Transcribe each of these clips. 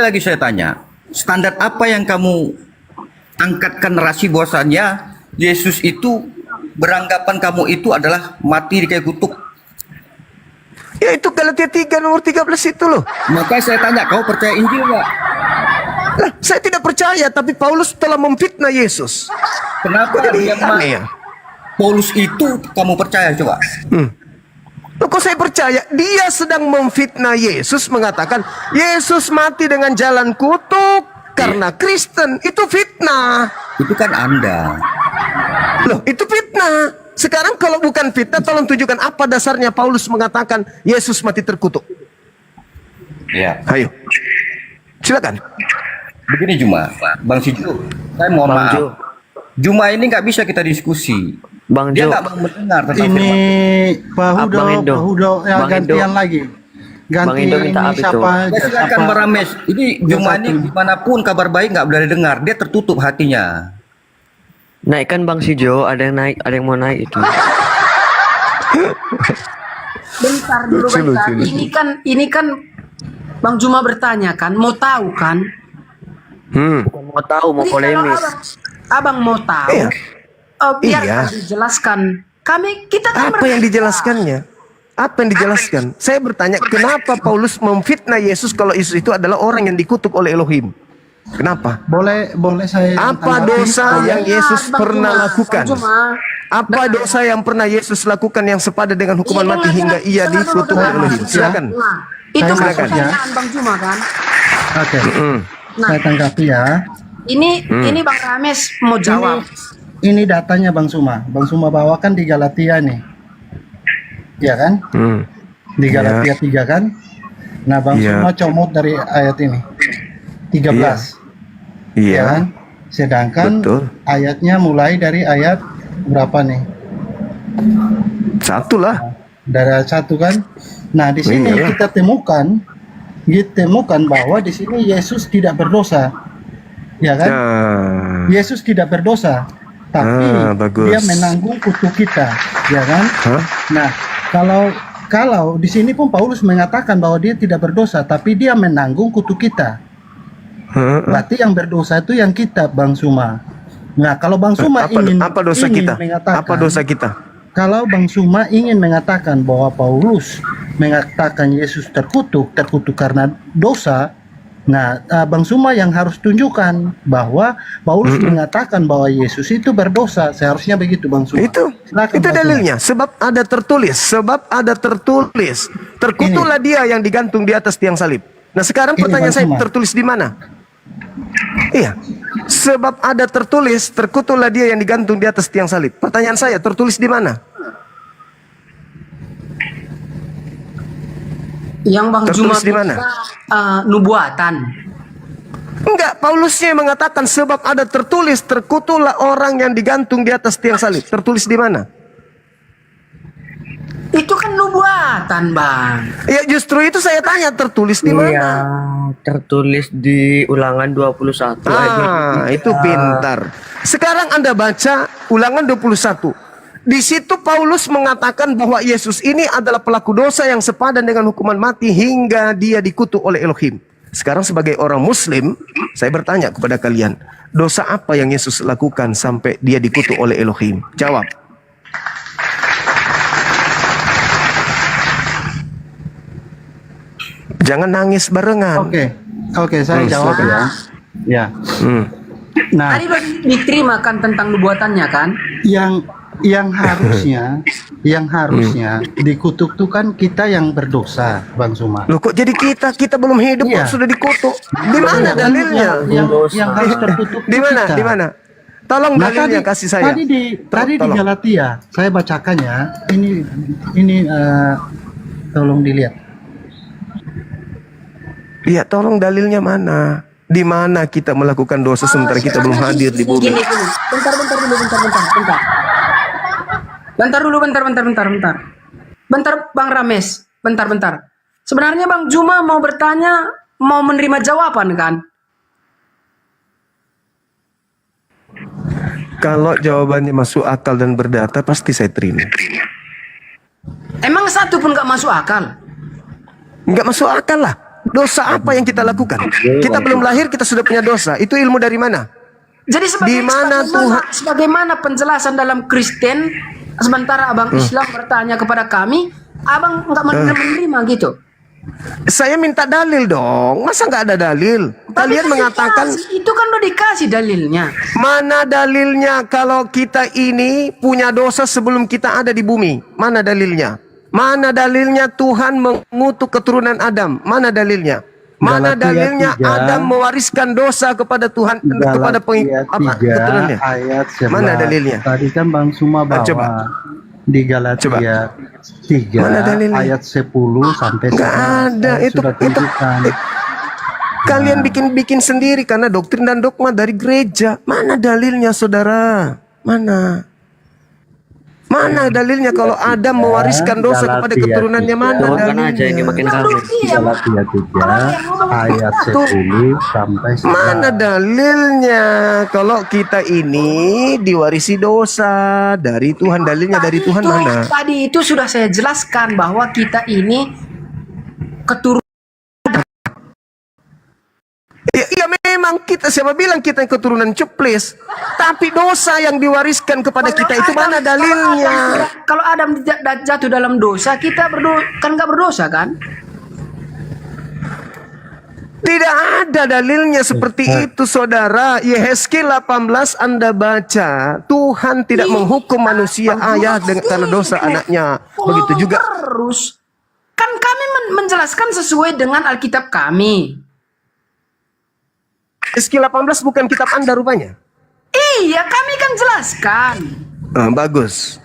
lagi saya tanya, standar apa yang kamu angkatkan narasi bahwasannya Yesus itu beranggapan kamu itu adalah mati di kayu kutuk? Ya itu Galatia 3 nomor 13 itu loh. Maka saya tanya, kau percaya Injil nggak? Lah, saya tidak percaya, tapi Paulus telah memfitnah Yesus. Kenapa Jadi, dia aneh ya? Paulus itu kamu percaya coba? Loh, kok saya percaya? Dia sedang memfitnah Yesus, mengatakan Yesus mati dengan jalan kutuk karena Kristen. Itu fitnah. Itu kan Anda. Loh, itu fitnah. Sekarang kalau bukan fitnah, tolong tunjukkan apa dasarnya Paulus mengatakan Yesus mati terkutuk. Ya. Ayo, silakan. Begini Juma, Bang Sijo, saya mohon Bang maaf. Jo. Juma ini nggak bisa kita diskusi. Bang Dia Jo. nggak mau mendengar tentang Ini firman. Pak Hudo, Abang Indo. Pak Hudo ya Bang gantian Indo. lagi. Ganti Bang Indo minta ini up itu. siapa? Ya, silakan Apa? Marames. Ini Juma ini dimanapun kabar baik nggak boleh dengar. Dia tertutup hatinya. Naikkan Bang Sijo, ada yang naik, ada yang mau naik itu. Bentar dulu, bentar. Ini kan Bang Juma bertanya kan, mau tahu kan? Mau tahu, mau Jadi kalau polemis. abang mau tahu, Iya. biar Iya. dijelaskan. Kita kan Apa yang berbeda. dijelaskannya? Apa yang dijelaskan? Saya bertanya, kenapa Paulus memfitnah Yesus kalau Yesus itu adalah orang yang dikutuk oleh Elohim? Kenapa? Boleh saya Apa tanggapi? dosa yang Yesus Bang pernah Juma, lakukan? Bang Juma. Apa dosa yang pernah Yesus lakukan yang sepadan dengan hukuman Iya, mati dengar, hingga dengar. ia Dengar dulu, dikutuk oleh dengar. Elohim? Silakan. Nah, itu kan Silakan. pertanyaan Bang Juma kan. Oke, Nah, saya tanggapi ya. ini Bang Rames mau jawab. Ini datanya Bang Suma. Bang Suma bawakan di Galatia nih. Ya kan? Di Galatia 3 kan? Nah, Bang Iya. Suma comot dari ayat ini. 13. Ya Iya. kan? Sedangkan Betul. ayatnya mulai dari ayat berapa nih? Satu lah. Dari ayat 1 kan? Nah, di sini Iyalah. kita temukan bahwa di sini Yesus tidak berdosa. Ya kan? Nah, Yesus tidak berdosa, tapi bagus. dia menanggung kutuk kita, ya kan? hah? Nah, kalau di sini pun Paulus mengatakan bahwa dia tidak berdosa, tapi dia menanggung kutuk kita. Hah? Berarti yang berdosa itu yang kita, Bang Suma. Nah, kalau Bang Suma Apa dosa ingin kita? mengatakan, Apa dosa kita? kalau Bang Suma ingin mengatakan bahwa Paulus mengatakan Yesus terkutuk karena dosa, nah Bang Suma yang harus tunjukkan bahwa Paulus mengatakan bahwa Yesus itu berdosa. Seharusnya begitu Bang Suma. Itu Silakan, itu Bang Suma. dalilnya. Sebab ada tertulis. Terkutuklah dia yang digantung di atas tiang salib. Nah, sekarang Ini, pertanyaan Bang saya, Suma. tertulis di mana? Iya. Sebab ada tertulis, terkutuklah dia yang digantung di atas tiang salib. Pertanyaan saya, tertulis di mana? Yang Bang Juma Tertulis di mana? nubuatan. Enggak, Paulusnya yang mengatakan sebab ada tertulis, terkutuklah orang yang digantung di atas tiang salib. Tertulis di mana? Itu kan nubuatan, Bang. Ya justru itu saya tanya, tertulis di mana? Iya, tertulis di Ulangan 21 ayat Itu pintar. Sekarang Anda baca Ulangan 21. Di situ Paulus mengatakan bahwa Yesus ini adalah pelaku dosa yang sepadan dengan hukuman mati hingga dia dikutuk oleh Elohim. Sekarang sebagai orang Muslim, saya bertanya kepada kalian, dosa apa yang Yesus lakukan sampai dia dikutuk oleh Elohim? Jawab. Jangan nangis barengan. Oke, saya jawab ya. Ya. Nah, Tadi udah diterima kan tentang nubuatannya kan? yang harusnya dikutuk tuh kan kita yang berdosa, Bang Suma. Loh, kok jadi kita belum hidup Iya. kok sudah dikutuk? Di mana dalilnya? Yang harus terkutuk Di tuh mana? kita. Di mana? Tolong Nah, dalilnya kasih saya. Tadi di Tolong. Galatia, saya bacakannya. Ini tolong dilihat. Iya, tolong dalilnya mana? Di mana kita melakukan dosa sementara kita belum hadir di bumi? Gini. Bentar dulu, bentar. Bentar, Bang Rames. Bentar. Sebenarnya Bang Juma mau bertanya, mau menerima jawaban kan? Kalau jawabannya masuk akal dan berdata, pasti saya terima. Emang satu pun gak masuk akal? Nggak masuk akal lah. Dosa apa yang kita lakukan? Kita belum lahir, kita sudah punya dosa. Itu ilmu dari mana? Jadi Di mana Tuhan? sebagaimana penjelasan dalam Kristen, sementara abang Islam bertanya kepada kami, abang nggak menerima gitu. Saya minta dalil dong. Masa nggak ada dalil? Kalian kan mengatakan, itu kan udah dikasih dalilnya. mana dalilnya kalau kita ini punya dosa sebelum kita ada di bumi? Mana dalilnya? Mana dalilnya Tuhan mengutuk keturunan Adam? Mana dalilnya? Mana Galatia dalilnya 3. Adam mewariskan dosa kepada Tuhan, kepada keturunannya? Ayat 11. Mana dalilnya? Tadi kan Bang Suma bawa Coba. di Galatia 3 Mana dalilnya? ayat 10 sampai Nggak 11. ada. Saya Itu sudah tunjukkan. kalian bikin sendiri karena doktrin dan dogma dari gereja. Mana dalilnya, saudara? Mana? Mana dalilnya kalau Adam mewariskan dosa kepada Galatia keturunannya? Mana Turunkan aja ini dalilnya? makin kali. Galatia 3 ayat 10 sampai 11. Mana dalilnya kalau kita ini diwarisi dosa dari Tuhan? Dalilnya dari Tuhan mana? Tadi itu sudah saya jelaskan bahwa kita ini keturunan. Ya memang kita, siapa bilang kita yang keturunan cuplis? Tapi dosa yang diwariskan kepada kita itu mana dalilnya? Kalau Adam jatuh dalam dosa, kita kan nggak berdosa kan? Tidak ada dalilnya seperti itu, saudara. Yehezkiel 18 Anda baca, Tuhan tidak menghukum manusia ayah karena dosa anaknya. Begitu juga. Terus kan kami menjelaskan sesuai dengan Alkitab kami. Yehezkiel 18 bukan kitab Anda rupanya. Iya, kami kan jelaskan. Bagus.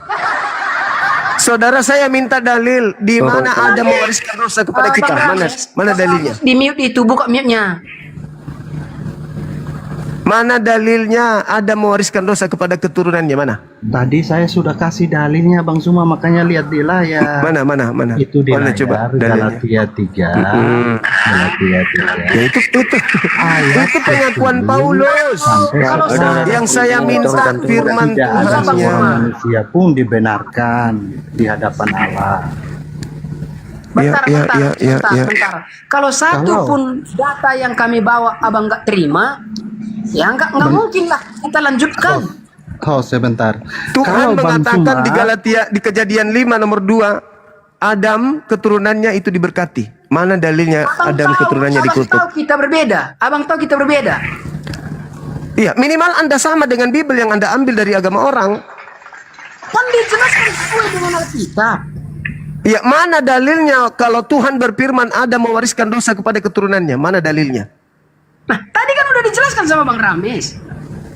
Saudara, saya minta dalil di mana Adam mewariskan dosa kepada kita. Mana dalilnya? Di mute itu, buka mute-nya. Mana dalilnya Adam mewariskan dosa kepada keturunannya? Mana? Tadi saya sudah kasih dalilnya Bang Suma, makanya lihat di layar. Mana? Itu di Mana layar, coba dalilnya? Galatia 3. Galatia 3. Ya itu pengakuan Paulus. Yang saya minta firman Tidak ada Tuhannya. seorang manusia pun dibenarkan di hadapan Allah. Bentar. Kalau satu Kalau- pun data yang kami bawa abang nggak terima, ya nggak mungkin lah kita lanjutkan. Oh sebentar. Tuhan Kalau Bang mengatakan Suma- di Galatia, di Kejadian 5 nomor 2, Adam keturunannya itu diberkati. Mana dalilnya Adam keturunannya dikutuk? Abang tahu kita berbeda. Iya, minimal Anda sama dengan Bible yang Anda ambil dari agama orang. Kan dijelaskan sesuai dengan Alkitab. Ya, mana dalilnya kalau Tuhan berfirman Adam mewariskan dosa kepada keturunannya? Mana dalilnya? Nah, tadi kan udah dijelaskan sama Bang Rames.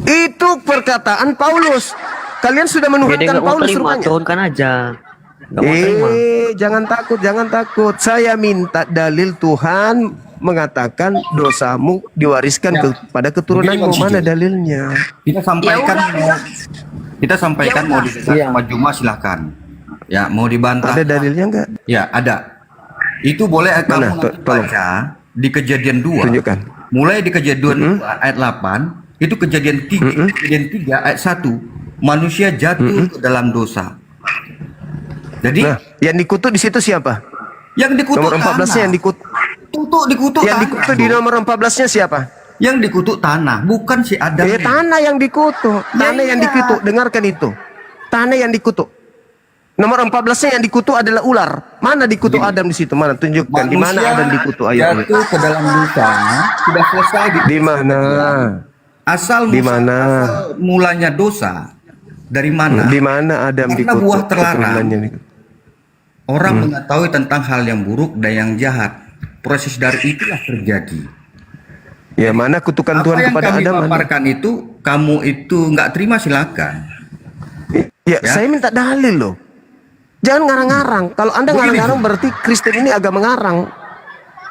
Itu perkataan Paulus. Kalian sudah Dia menuhankan nggak mau Paulus terima, rupanya. turunkan aja. Nggak mau terima. Jangan takut. Saya minta dalil Tuhan mengatakan dosamu diwariskan kepada keturunanmu. Begini, Bang Mana Siji. dalilnya? Kita sampaikan Ya udah. kita sampaikan Ya mau udah. didengar sama Juma silahkan. Ya mau dibantah. Ada dalilnya enggak? Ya ada. Itu boleh Mana? kamu nanti Tolong. baca di Kejadian 2. Tunjukkan. Mulai di Kejadian 2 ayat 8, itu Kejadian 3 ayat 1. Manusia jatuh ke dalam dosa. Jadi Nah, yang dikutuk di situ siapa? yang dikutuk Nomor 14-nya yang dikutuk. dikutuk Yang tanah, dikutuk di Bro. nomor 14-nya siapa? Yang dikutuk tanah, bukan si Adam. Ya, tanah yang dikutuk. Tanah yang iya. dikutuk. Dengarkan itu. Tanah yang dikutuk. Nomor 14-nya yang dikutuk adalah ular. Mana dikutuk Adam di situ? Mana? Tunjukkan di mana Manusia Adam dikutuk ayatnya. jatuh ke dalam dosa sudah selesai Di mana? Di mana? asal mulanya dosa dari mana? Di mana Adam Karena dikutuk? buah terlarang. keturunannya dikutuk? Orang mengetahui tentang hal yang buruk dan yang jahat. Proses dari itulah terjadi. Ya, mana kutukan Apa Tuhan yang kepada kami Adam? Ada? paparkan itu, kamu itu nggak terima silakan. Ya, Ya. saya minta dalil loh. Jangan ngarang-ngarang. Kalau Anda Begini, ngarang-ngarang berarti Kristen ini agama ngarang.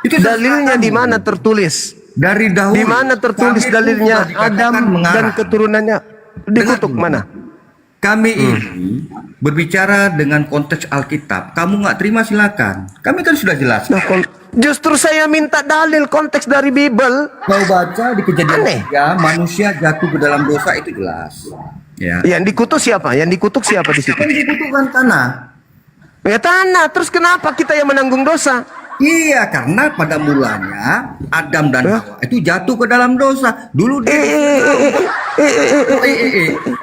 Itu Dalilnya terserah di kamu. mana tertulis? Dari dahulu. Di mana tertulis kami itu dalilnya sudah dikatakan Adam dan mengarang. keturunannya dikutuk? Dengar dulu. Mana? Kami ini berbicara dengan konteks Alkitab. Kamu nggak terima silakan. Kami kan sudah jelas. Nah, justru saya minta dalil konteks dari Bible. Kau baca di Kejadian Aneh. 3, manusia jatuh ke dalam dosa itu jelas. Ya. Yang dikutuk siapa? Yang dikutuk siapa di situ? Yang dibutuhkan tanah. Ya tanah. Terus kenapa kita yang menanggung dosa? Iya, karena pada mulanya Adam dan Hawa itu jatuh ke dalam dosa. Dulu dia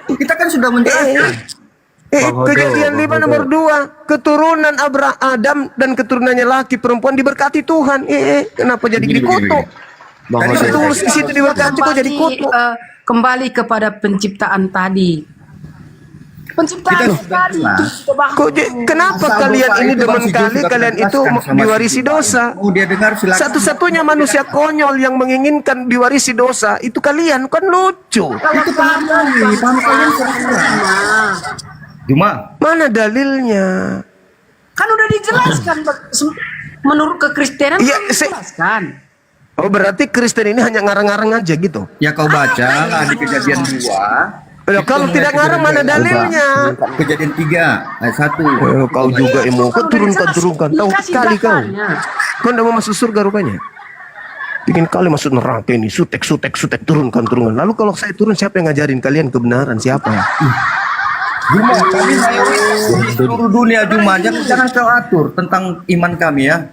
kita kan sudah menjelaskan. Kejadian 5 nomor 2, keturunan Adam dan keturunannya laki perempuan diberkati Tuhan. Kenapa jadi dikutuk? Bang Tadi Hodo. Tertulis di situ diberkati kok jadi kutuk. Kembali kepada penciptaan tadi. Penciptaan Kita sudah tadi jelas. itu kita bahas. Kenapa Masa kalian Bapak ini itu demen Bang Sijo kali sudah kalian itu menjelaskan sama diwarisi si Bapak. dosa? Oh, dia dengar silakan. Satu-satunya manusia konyol yang menginginkan diwarisi dosa itu kalian, kan lucu. Itu paham kalian salah. Cuma Mana dalilnya? Kan udah dijelaskan menurut kekristenan Iya, kan dijelaskan. Oh, berarti Kristen ini hanya ngarang-ngarang aja gitu. ya kau baca lah di Kejadian 2. Ya, kalau tidak ngarang mana dalilnya? Kejadian 3 ayat 1. Kau juga emo, kau turunkan. Tahu Dikasih sekali kau. datanya. Kau ndak mau masuk surga rupanya. Bikin kali masuk neraka ini, sutek, turunkan. Lalu kalau saya turun, siapa yang ngajarin kalian kebenaran? Siapa? Cuma kami mayoritas di seluruh dunia Cuma jangan kau atur tentang iman kami ya.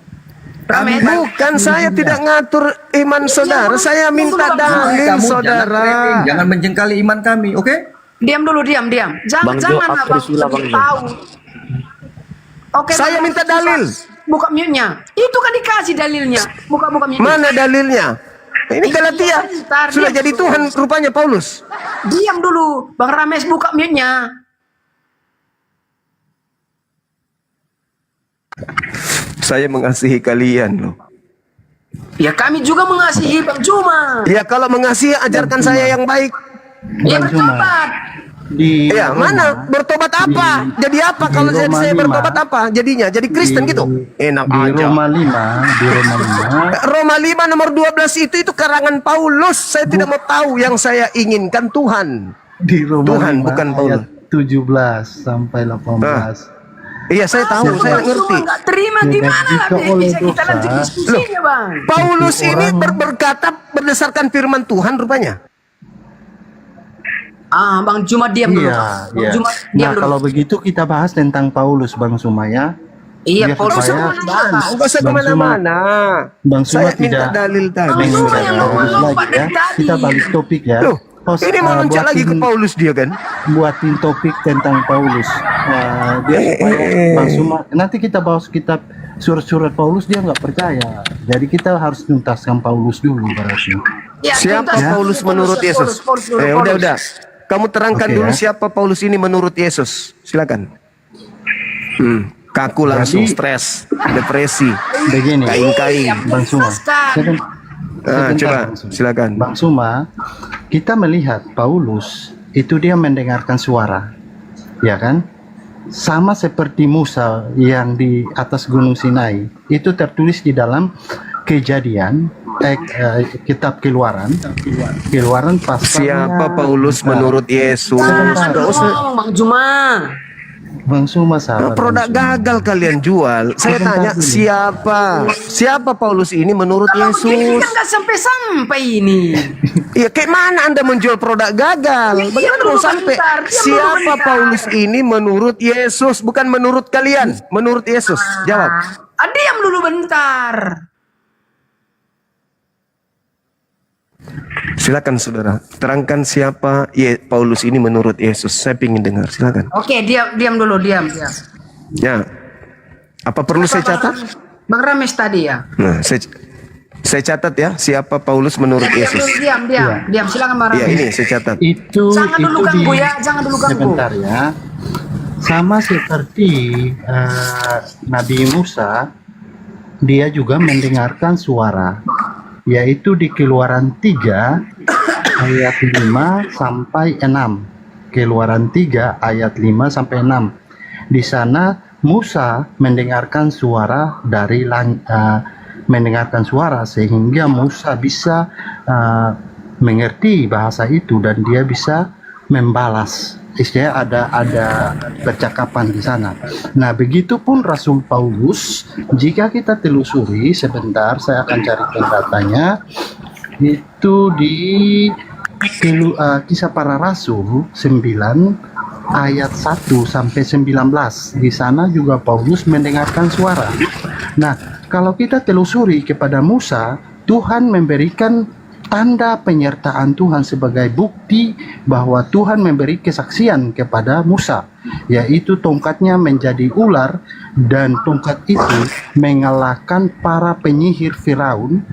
Kami Bukan, saya tidak ngatur iman saudara. Saya minta dalil kamu saudara. jangan menjengkali iman kami, oke? Diam dulu, diam. Bang Jo, Jangan aku abang disulah, Bang Jo. tahu. Oke, Saya Bang, minta dalil. Buka mute-nya. Itu kan dikasih dalilnya. Buka mute-nya. Mana dalilnya? Ini Galatia. Sudah jadi Tuhan rupanya Paulus. Diam dulu. Bang Rames, buka mute-nya. Saya mengasihi kalian loh. Ya kami juga mengasihi Bang Juma. Ya kalau mengasihi ajarkan saya yang baik. Ya Bang Juma. bertobat. Di Ya mana bertobat apa? Jadi apa kalau di saya Roma bertobat 5, apa? Jadinya jadi Kristen gitu. Enak di aja. Roma 5, di Roma 5 Roma 5 nomor 12 itu karangan Paulus. Saya tidak mau tahu, yang saya inginkan Tuhan. di Roma Tuhan, 5 bukan ayat Paulus. 17 sampai 18. Iya saya tahu, saya ngerti. Enggak terima Ya, gimana lah jika oleh bisa kita dosa. lanjut diskusinya, Bang. Paulus Itu ini orang- berkata berdasarkan firman Tuhan rupanya. Bang Juma diam dulu. Iya, Bang iya. Juma diam Nah, dulu. kalau begitu kita bahas tentang Paulus, Bang Sumaya. Iya, biar Paulus supaya- bahas. Enggak usah Bang kemana-mana. Bang Suma Saya minta tidak dalil tadi. Bang Suma yang Paulus lompat lagi ya. dari tadi. Kita balik topik ya. Loh, Host, ini mau loncat lagi ke Paulus dia kan? buatin topik tentang Paulus. Dia supaya Bang Suma, nanti kita bahas kitab surat-surat Paulus, dia nggak percaya. Jadi kita harus tuntaskan Paulus dulu berarti. Ya, Siapa tuntas. Paulus menurut Yesus? Paulus dulu, Paulus. Udah. Kamu terangkan Oke, dulu ya. siapa Paulus ini menurut Yesus. Silakan. Kaku langsung, Jadi- stres, depresi, Begini, kain-kain. Bang Suma. Tuntaskan. Ah, Sebentar, coba, Bang Suma. silakan. Bang Suma, kita melihat Paulus itu dia mendengarkan suara, ya kan? Sama seperti Musa yang di atas Gunung Sinai, itu tertulis di dalam Kejadian, kitab Keluaran pasal. Siapa Paulus menurut Yesus? Sebentar. Nggak usah. Bang Juma. Bang Suma sabar. Produk Bang Suma. gagal kalian jual. Saya Sebentar tanya dulu. siapa Paulus ini menurut Kalau begini Yesus? kan nggak sampai-sampai ini. Ya kayak mana Anda menjual produk gagal? Bagaimana dulu mau sampai? bentar, diam dulu Siapa bentar. Paulus ini menurut Yesus? Bukan menurut kalian, menurut Yesus. Jawab. Diam dulu bentar. Silakan saudara, terangkan siapa Paulus ini menurut Yesus. Saya ingin dengar. Silakan. Oke, diam dulu, diam. Ya. Apa perlu saya catat? Bang Rames tadi ya. Nah, saya catat ya siapa Paulus menurut Yesus. Diam. Silakan Bang Ya Rames. ini saya catat. Itu Jangan dulu itu ganggu ya, jangan dulu ganggu. Sebentar ya. Sama seperti Nabi Musa, dia juga mendengarkan suara, yaitu di Keluaran 3 ayat 5 sampai 6. Keluaran 3 ayat 5 sampai 6. Di sana Musa mendengarkan suara dari mendengarkan suara sehingga Musa bisa mengerti bahasa itu dan dia bisa membalas. Istilahnya ada percakapan di sana. Nah, begitupun Rasul Paulus, jika kita telusuri sebentar, saya akan carikan datanya. Itu di Kisah Para Rasul 9 ayat 1 sampai 19. Di sana juga Paulus mendengarkan suara. Nah, kalau kita telusuri kepada Musa, Tuhan memberikan tanda penyertaan Tuhan sebagai bukti bahwa Tuhan memberi kesaksian kepada Musa, yaitu tongkatnya menjadi ular dan tongkat itu mengalahkan para penyihir Firaun,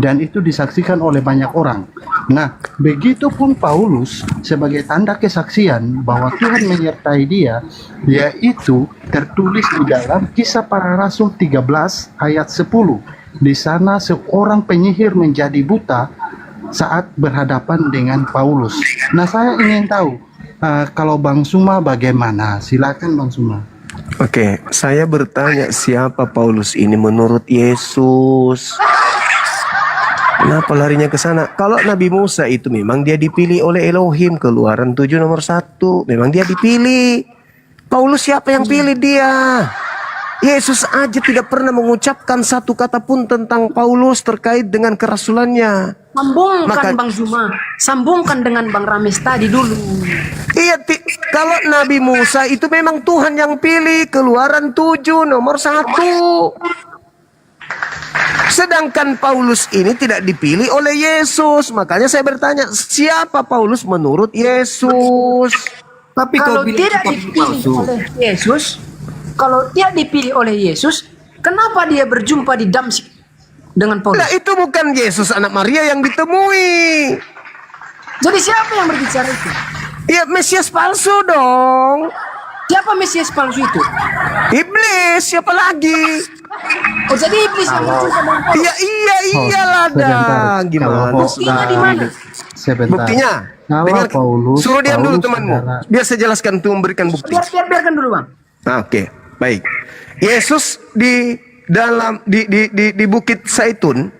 dan itu disaksikan oleh banyak orang. Nah, begitupun Paulus sebagai tanda kesaksian bahwa Tuhan menyertai dia, yaitu tertulis di dalam Kisah Para Rasul 13 ayat 10. Di sana seorang penyihir menjadi buta saat berhadapan dengan Paulus. Nah, saya ingin tahu kalau Bang Suma bagaimana? Silakan Bang Suma. Oke, saya bertanya siapa Paulus ini menurut Yesus? Kenapa larinya ke sana? Kalau Nabi Musa itu memang dia dipilih oleh Elohim, Keluaran 7 nomor 1. Memang dia dipilih. Paulus siapa yang pilih dia? Yesus aja tidak pernah mengucapkan satu kata pun tentang Paulus terkait dengan kerasulannya. Sambungkan Bang Zuma, sambungkan dengan Bang Rames tadi dulu. Iya, kalau Nabi Musa itu memang Tuhan yang pilih, Keluaran 7 nomor 1. Sedangkan Paulus ini tidak dipilih oleh Yesus. Makanya saya bertanya, siapa Paulus menurut Yesus? Tapi Kalau kau bilang tidak itu dipilih palsu. oleh Yesus, kalau tidak dipilih oleh Yesus, kenapa dia berjumpa di Damsyik dengan Paulus? Nah, itu bukan Yesus anak Maria yang ditemui. Jadi siapa yang berbicara itu? Ya, Mesias palsu dong. Siapa Mesias palsu itu? Iblis, siapa lagi? Oh, jadi iblis yang berjumpa dengan Paulus. Iya, iyalah dah. Gimana? Buktinya di mana? Sebentar. Buktinya? Kalau Dengan, Paulus, suruh diam dulu Paulus temanmu. adalah- Biar saya jelaskan tuh memberikan bukti. Biarkan dulu Bang. Oke, baik. Yesus di dalam di Bukit Zaitun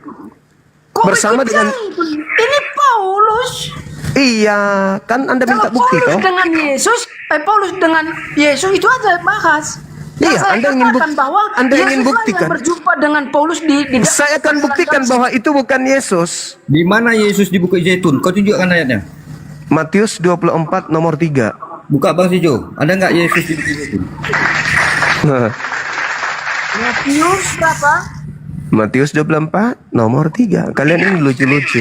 Kok bersama begitu? dengan Ini Paulus. iya, kan Anda minta Kalau bukti Paulus toh? dengan Yesus, Paulus dengan Yesus itu aja bahas. Iya, saya Anda ingin katakan bahwa Anda Yesus ingin lah buktikan. yang berjumpa dengan Paulus di Saya akan buktikan bahwa itu bukan Yesus. Di mana Yesus di Bukit Zaitun? Kau tunjukkan ayatnya. Matius 24 nomor 3. Buka Bang Sijo. Ada nggak Yesus di Bukit Zaitun? Matius berapa? Matius 24 nomor 3. Kalian ini lucu-lucu.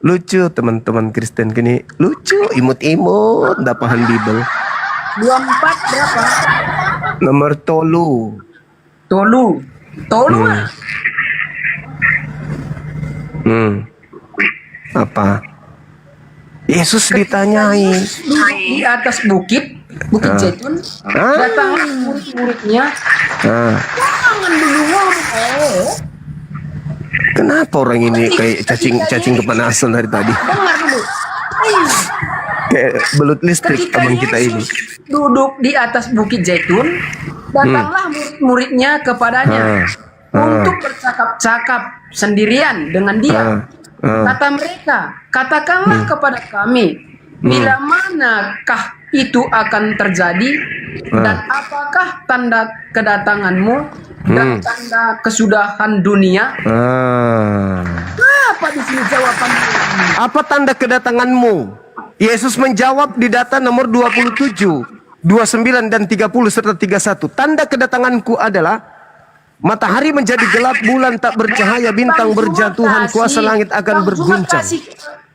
Lucu teman-teman Kristen gini. Lucu, imut-imut, nggak paham Bible. 24 berapa? Nomor tolu. Tolu. Ah. Apa? Yesus ditanyain. Duduk di atas bukit Zaitun. Ah. Datang murid-muridnya. Ah, Jangan dulu ngomong. kenapa orang ini kayak cacing kepanasan dari tadi? Dengar dulu. Kayak belut listrik Ketika abang kita ini. Yesus duduk di atas bukit Zaitun, datanglah murid-muridnya kepadanya untuk bercakap-cakap sendirian dengan dia. Kata mereka, katakanlah kepada kami, bila manakah itu akan terjadi dan apakah tanda kedatanganmu dan tanda kesudahan dunia? Apa di sini jawabannya? Apa tanda kedatanganmu? Yesus menjawab di data nomor 27, 29 dan 30 serta 31. Tanda kedatanganku adalah matahari menjadi gelap, bulan tak bercahaya, bintang Bang Zuma berjatuhan, kasih- kuasa langit akan Bang Zuma berguncang. kasih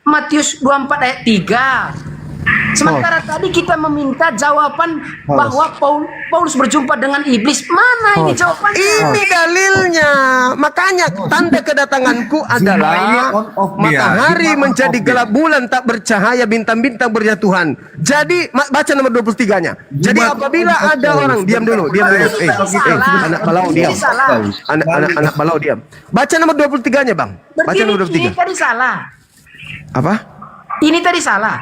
Matius 24 ayat 3. Sementara tadi kita meminta jawaban bahwa Paulus berjumpa dengan iblis. Mana ini jawabannya? Ini dalilnya. Makanya tanda kedatanganku adalah on off dia. matahari Cuma on menjadi off dia. gelap, bulan tak bercahaya, bintang-bintang berjatuhan. Jadi baca nomor 23-nya. Jadi apabila ada orang diam dulu. Anak balau diam. Salah. Anak balau diam. Baca nomor 23-nya, Bang. Baca Berarti nomor ini 23. tadi salah. Apa? Ini tadi salah.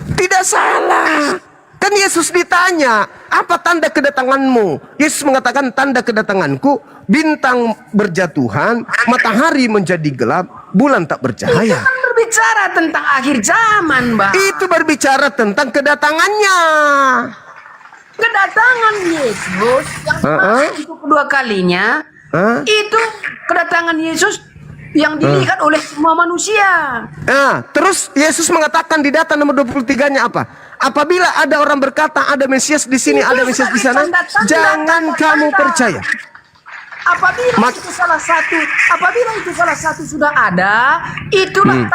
Tidak salah. Kan Yesus ditanya, apa tanda kedatanganmu? Yesus mengatakan tanda kedatanganku, bintang berjatuhan, matahari menjadi gelap, bulan tak bercahaya. Kan berbicara tentang akhir zaman, Bang. Itu berbicara tentang kedatangannya. Kedatangan Yesus yang untuk kedua kalinya, itu kedatangan Yesus yang dilihat oleh semua manusia. Nah, terus Yesus mengatakan di data nomor 23-nya apa? Apabila ada orang berkata ada Mesias di sini, ada Mesias di sana, jangan kamu percaya. Apabila itu salah satu sudah ada, itulah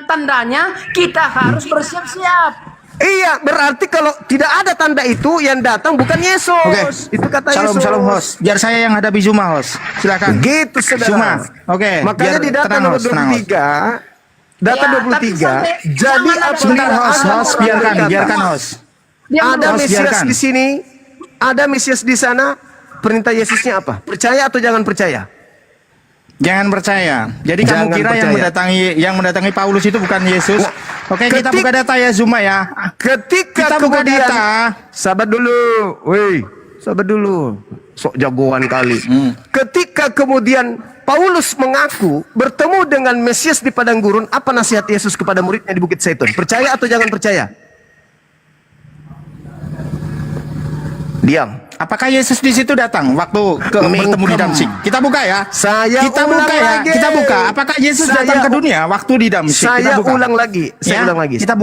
tandanya kita harus bersiap-siap. Iya, berarti kalau tidak ada tanda itu yang datang bukan Yesus. Oke. Itu kata Shalom, Yesus. shalom host. Biar saya yang hadapi Zuma host. Silakan. Gitu saudara. Zuma. Oke. Makanya biar di data tenang, nomor host, tenang, host. 23, data Ya, 23, tapi sampai- jadi jangan ada- Sebentar apabila host, ada host orang biarkan, berkata, biarkan host. Dia ada menurut- Host, Mesias biarkan. di sini, ada Mesias di sana, perintah Yesusnya apa? Percaya atau jangan percaya? Jangan percaya. Jadi Jangan kamu kira percaya. yang mendatangi Paulus itu bukan Yesus? Oke, kita ketik- buka data ya Zuma ya. Ketika Kita buka kemudian, data. sabar dulu, woi, sabar dulu, sok jagoan kali. Ketika kemudian Paulus mengaku bertemu dengan Mesias di padang gurun, apa nasihat Yesus kepada muridnya di Bukit Zaitun? Percaya atau jangan percaya? Diam. Apakah Yesus di situ datang waktu bertemu di Damsyik? Kita buka ya. Kita ulang buka ya. lagi. Kita buka. Apakah Yesus Saya datang ke dunia waktu di Damsyik? Kita Saya buka. ulang lagi. Saya Ya, ulang lagi. Kita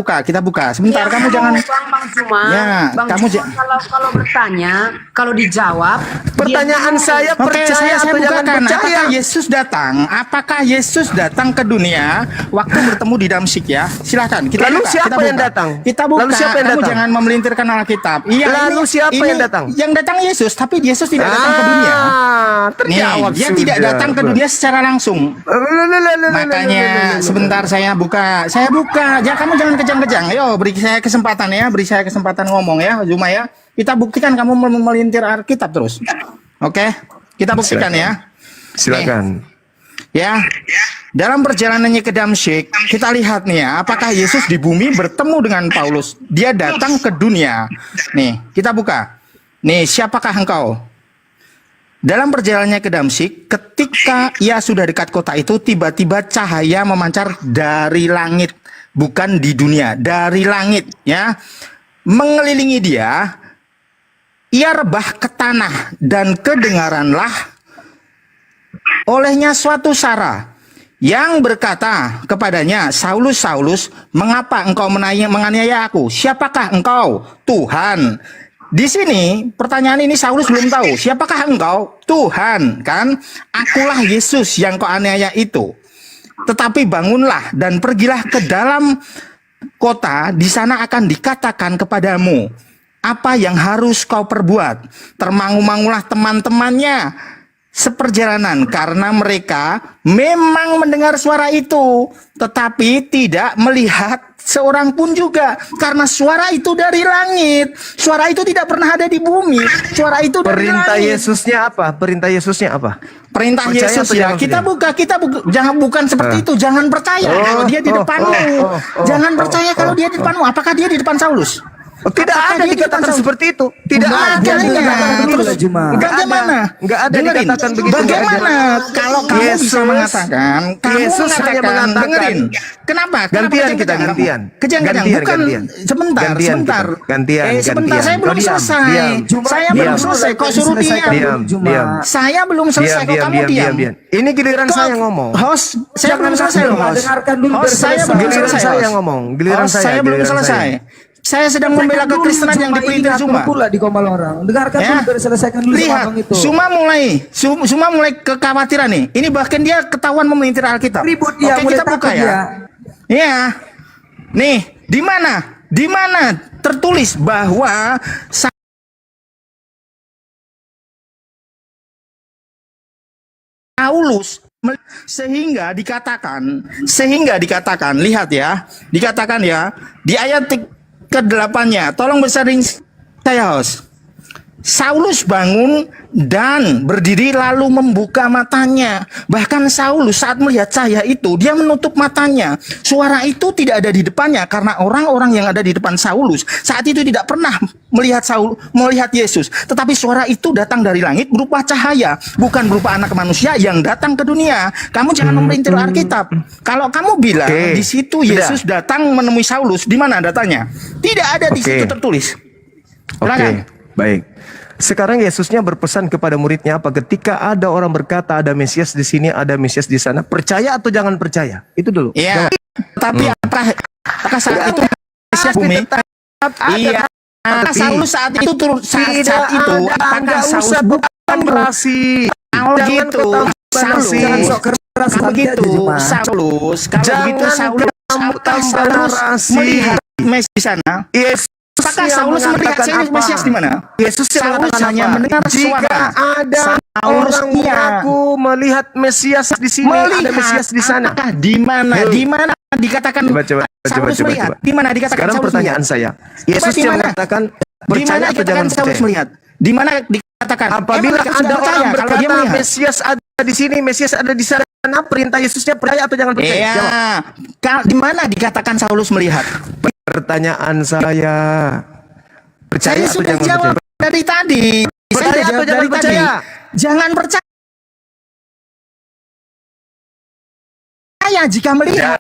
buka. Sebentar, Ya, kamu jangan. Bang Zuma, Ya, Bang kamu Zuma, kalau bertanya, kalau dijawab, Pertanyaan dia- saya, Oke, percaya saya atau jangan bukakan. percaya? Apakah Yesus datang? Apakah Yesus datang ke dunia waktu bertemu di Damsyik ya? Silakan. Kita Lalu buka, siapa kita yang buka. datang? Kita buka. Lalu siapa yang Kamu datang? jangan memelintirkan Alkitab. Iya. Lalu siapa yang datang? Yang datang Yesus, tapi Yesus tidak datang ke dunia. Nih, Terjawab dia sudah. tidak datang ke dunia secara langsung. Makanya sebentar saya buka. Jangan kejang-kejang. Ayo beri saya kesempatan ya, beri saya kesempatan ngomong ya, Zuma ya. Kita buktikan kamu memelintir Alkitab terus. Oke? Kita buktikan ya. Silakan. Ya. Dalam perjalanannya ke Damsyik, kita lihat nih ya, apakah Yesus di bumi bertemu dengan Paulus? Dia datang ke dunia. Nih, kita buka. Nih, siapakah engkau? Dalam perjalanannya ke Damsyik, ketika ia sudah dekat kota itu, tiba-tiba cahaya memancar dari langit, bukan di dunia, dari langit, ya, mengelilingi dia. Ia rebah ke tanah dan kedengaranlah olehnya suatu suara yang berkata kepadanya, Saulus, Saulus, mengapa engkau menganiaya aku? Siapakah engkau? Tuhan. Di sini pertanyaan ini Saulus belum tahu. Siapakah engkau? Tuhan, kan? Akulah Yesus yang kau aniaya itu. Tetapi bangunlah dan pergilah ke dalam kota, di sana akan dikatakan kepadamu apa yang harus kau perbuat. Termangu-mangulah teman-temannya seperjalanan, karena mereka memang mendengar suara itu, tetapi tidak melihat seorang pun juga, karena suara itu dari langit. Suara itu tidak pernah ada di bumi. Suara itu dari Perintah langit. Yesusnya apa? Perintah Yesusnya apa? Perintah Percaya Yesus atau ya. jangan Kita percaya? buka. Jangan, bukan seperti itu. Jangan percaya kalau dia di depanmu. Jangan percaya kalau dia di depanmu. Apakah dia di depan Saulus? Tidak Apakah ada dia di depan dikatakan Saulus? seperti itu. Tidak ada dikatakan begitu. Bagaimana? Enggak ada Dengerin. dikatakan begitu. Bagaimana kalau kamu bisa Yesus- mengatakan, Yesus hanya mengatakan. dengerin. Kenapa? Gantian kita, gantian. Kejang-kejang. Gantian, Bukan. gantian. Sebentar. Gantian Sebentar. kita. Gantian, Sebentar. gantian. Saya belum Diam, selesai. diam. Saya Diam. belum selesai. Kau suruh diam. Diam. Saya belum selesai. Kok kamu diam? Ini giliran Kok- saya ngomong. Host, saya belum selesai loh, host. Dengarkan dulu Host, saya belum Giliran selesai. saya host. ngomong. Giliran Host, saya. saya belum giliran selesai. saya. Saya sedang membela kekristenan yang dipelintir Zuma. pula di Komal orang. Dengarkan Ya. dulu, selesaikan dulu Lihat, ngomong itu. Zuma mulai kekhawatiran nih. Ini bahkan dia ketahuan memelintir Alkitab. Ribut dia, Oke, mulai kita buka takut ya. dia. Iya. Nih, di mana? Di mana tertulis bahwa Paulus sehingga dikatakan, lihat ya, dikatakan ya di ayat ke-8-nya, tolong besarin saya, host. Saulus bangun dan berdiri lalu membuka matanya. Bahkan Saulus saat melihat cahaya itu, dia menutup matanya. Suara itu tidak ada di depannya karena orang-orang yang ada di depan Saulus saat itu tidak pernah melihat Yesus. Tetapi suara itu datang dari langit berupa cahaya, bukan berupa anak manusia yang datang ke dunia. Kamu jangan memelintir Alkitab. Kalau kamu bilang Oke. di situ Yesus datang menemui Saulus, di mana datanya? Tidak ada di Oke. situ tertulis. Oke, Silakan. baik. Sekarang Yesusnya berpesan kepada muridnya apa? Ketika ada orang berkata ada Mesias di sini, ada Mesias di sana, percaya atau jangan percaya? Itu dulu. Iya. Tapi apakah saat itu Mesias bumi? Iya. Apakah Saulus saat itu turun saat itu? Apakah Enggak Saulus usah bukan berasi. Kalau Jangan gitu, kau tambah Saulus, narasi. Jangan sok keras kalau nanti begitu, aja, Juma. Saulus, kalau Jangan begitu Saulus, kamu apakah tambah Saulus narasi. melihat Mesias di sana? Yesus Apakah yang Saulus melihat mengatakan saya apa? Mesias di mana? Yesus yang Saulus mengatakan hanya apa? mendengar Jika suara. ada Saulus orang iya. mengaku melihat Mesias di sini, ada Mesias di sana. apakah di mana? Di mana dikatakan Saulus melihat? Di mana dikatakan Sekarang Saulus pertanyaan melihat? saya. Yesus Di yang mana? mengatakan Di percaya mana atau dikatakan jangan Saulus percaya? melihat? Di mana dikatakan? Apabila Emang ada sudah percaya orang kalau dia berkata melihat? Mesias ada di sini, Mesias ada di sana, perintah Yesusnya percaya atau jangan percaya? Iya. Jawab. Di mana dikatakan Saulus melihat? Pertanyaan saya. Percaya Saya atau sudah jangan jawab percaya? dari tadi. Saya Percaya sudah atau jawab jangan dari tadi. percaya? Jangan percaya jika melihat.